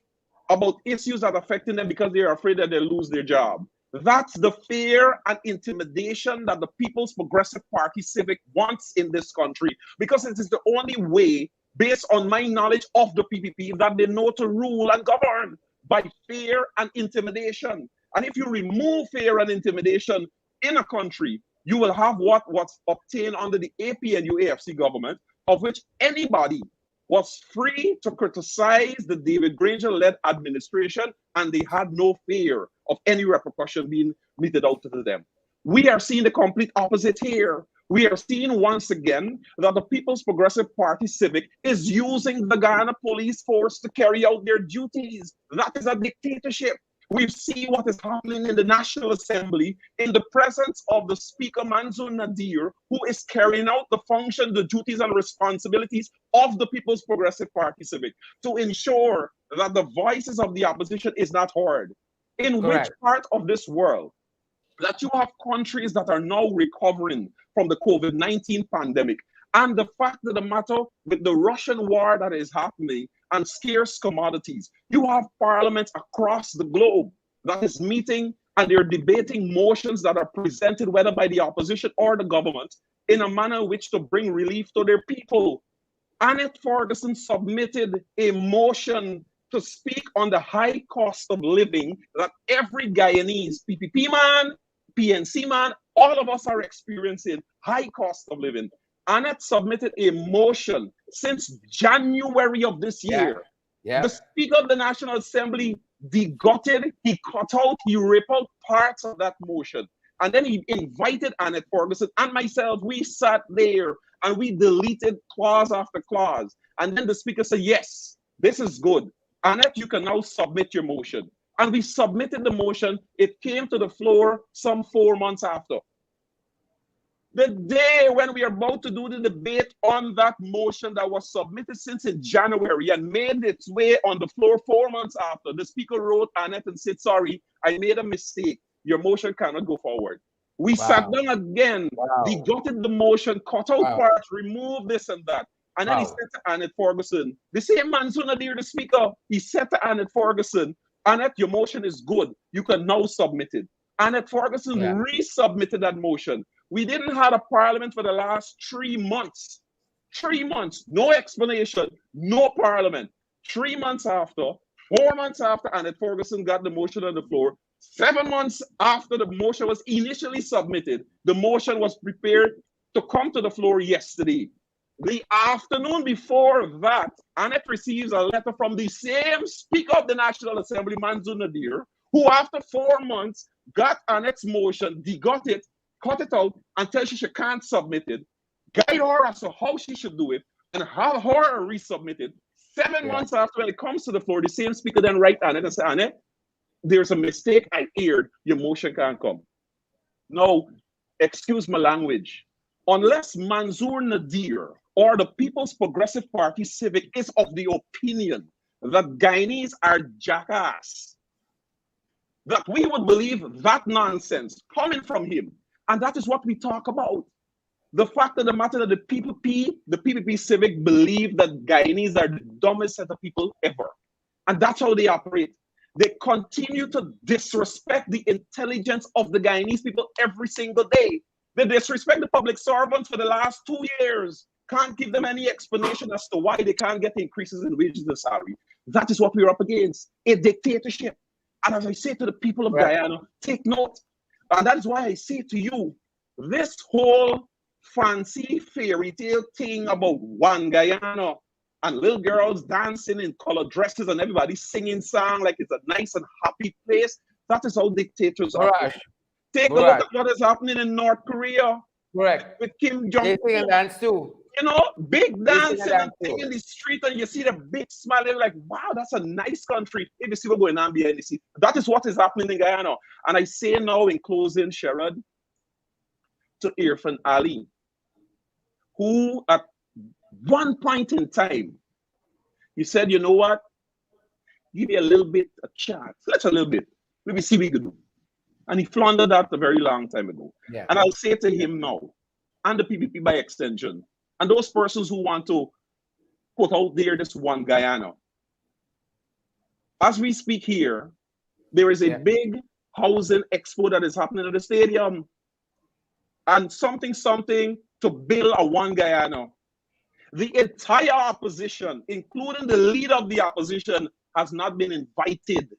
about issues that are affecting them because they are afraid that they'll lose their job. That's the fear and intimidation that the People's Progressive Party Civic wants in this country, because it is the only way, based on my knowledge of the PPP, that they know to rule and govern, by fear and intimidation. And if you remove fear and intimidation in a country, you will have what's obtained under the AP and UAFC government, of which anybody was free to criticize the David Granger-led administration, and they had no fear of any repercussion being meted out to them. We are seeing the complete opposite here. We are seeing once again that the People's Progressive Party Civic is using the Guyana police force to carry out their duties. That is a dictatorship. We see what is happening in the National Assembly in the presence of the Speaker Manzoor Nadir, who is carrying out the function, the duties and responsibilities of the People's Progressive Party Civic to ensure that the voices of the opposition is not heard. In which part of this world that you have countries that are now recovering from the COVID-19 pandemic, and the fact of the matter with the Russian war that is happening and scarce commodities, you have parliaments across the globe that is meeting and they're debating motions that are presented whether by the opposition or the government in a manner in which to bring relief to their people. Annette Ferguson submitted a motion to speak on the high cost of living that every Guyanese, PPP man, PNC man, all of us are experiencing high cost of living. Annette submitted a motion since January of this year. The Speaker of the National Assembly degutted, he cut out, he ripped out parts of that motion. And then he invited Annette Ferguson and myself. We sat there and we deleted clause after clause. And then the Speaker said, yes, this is good. Annette, you can now submit your motion. And we submitted the motion. It came to the floor some 4 months after. The day when we are about to do the debate on that motion that was submitted since in January and made its way on the floor 4 months after, the Speaker wrote Annette and said, sorry, I made a mistake. Your motion cannot go forward. We sat down again, degutted the motion, cut out parts, removed this and that. And then he said to Annette Ferguson, the same Manzoor Nadir, the Speaker, he said to Annette Ferguson, Annette, your motion is good. You can now submit it. Annette Ferguson resubmitted that motion. We didn't have a parliament for the last 3 months. 3 months, no explanation, no parliament. 3 months after, 4 months after Annette Ferguson got the motion on the floor, 7 months after the motion was initially submitted, the motion was prepared to come to the floor yesterday. The afternoon before that, Annette receives a letter from the same Speaker of the National Assembly, Manzoor Nadir, who after 4 months got Annette's motion, degut it, cut it out, and tell she can't submit it, guide her as to how she should do it, and have her resubmit it. 7 months after, when it comes to the floor, the same Speaker then write Annette and say, Annette, there's a mistake I aired, your motion can't come. Now, excuse my language, unless Manzoor Nadir or the People's Progressive Party Civic is of the opinion that Guyanese are jackass, that we would believe that nonsense coming from him. And that is what we talk about. The fact of the matter that the PPP Civic believe that Guyanese are the dumbest set of people ever. And that's how they operate. They continue to disrespect the intelligence of the Guyanese people every single day. They disrespect the public servants for the last 2 years. Can't give them any explanation as to why they can't get increases in wages and salary. That is what we're up against, a dictatorship. And as I say to the people of Guyana, take note. And that is why I say to you, this whole fancy fairy tale thing about one Guyana and little girls dancing in colored dresses and everybody singing song like it's a nice and happy place, that is how dictators are. Take a look at what is happening in North Korea. With Kim Jong-un. They sing and dance too. You know, big dancing and thing in the street, and you see the big smile, and you're like, wow, that's a nice country. If you see what's going on behind the scene. That is what is happening in Guyana. And I say now in closing, Sherrod, to Irfan Ali, who at one point in time, he said, you know what? Give me a little bit a chance. Let's a little bit. Maybe see what we can do. And he floundered that a very long time ago. And I'll say to him now, and the PPP by extension, and those persons who want to put out there this one Guyana. As we speak here, there is a big housing expo that is happening at the stadium. And something to build a one Guyana. The entire opposition, including the leader of the opposition, has not been invited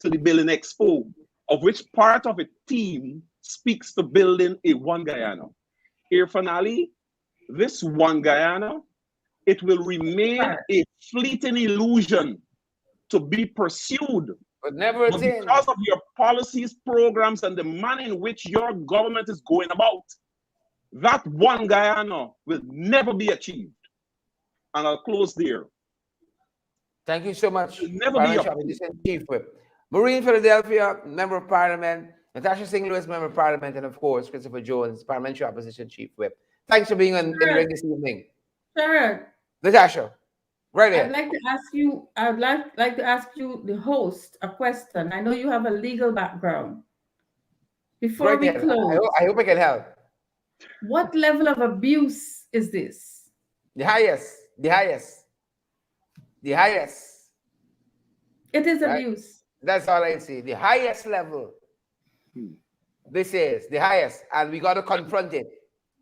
to the building expo, of which part of a team speaks to building a one Guyana. Irfan Ali, this one Guyana, it will remain a fleeting illusion to be pursued. But never because of your policies, programs, and the manner in which your government is going about. That one Guyana will never be achieved. And I'll close there. Thank you so much. Never be Parliamentary Opposition Chief Whip. Maureen Philadelphia, Member of Parliament. Natasha Singh-Lewis, Member of Parliament. And of course, Christopher Jones, Parliamentary Opposition Chief Whip. Thanks for being in the ring this evening. Sure. Natasha, right here. I'd like to ask you, the host, a question. I know you have a legal background. Before we close, I hope I can help. What level of abuse is this? The highest. It is abuse. That's all I see. The highest level. This is the highest, and we got to confront it.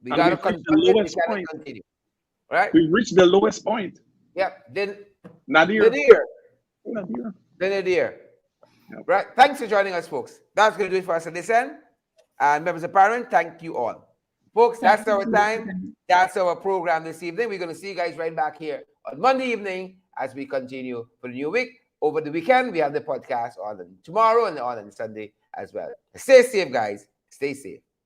We got to confront it. We cannot continue. Right? We reached the lowest point. Yep. Then Nadir. Right. Thanks for joining us, folks. That's going to do it for us at this end. And members of Parliament, thank you all. Folks, that's our time. That's our program this evening. We're going to see you guys right back here on Monday evening as we continue for the new week. Over the weekend, we have the podcast on tomorrow and on Sunday as well. Stay safe, guys. Stay safe.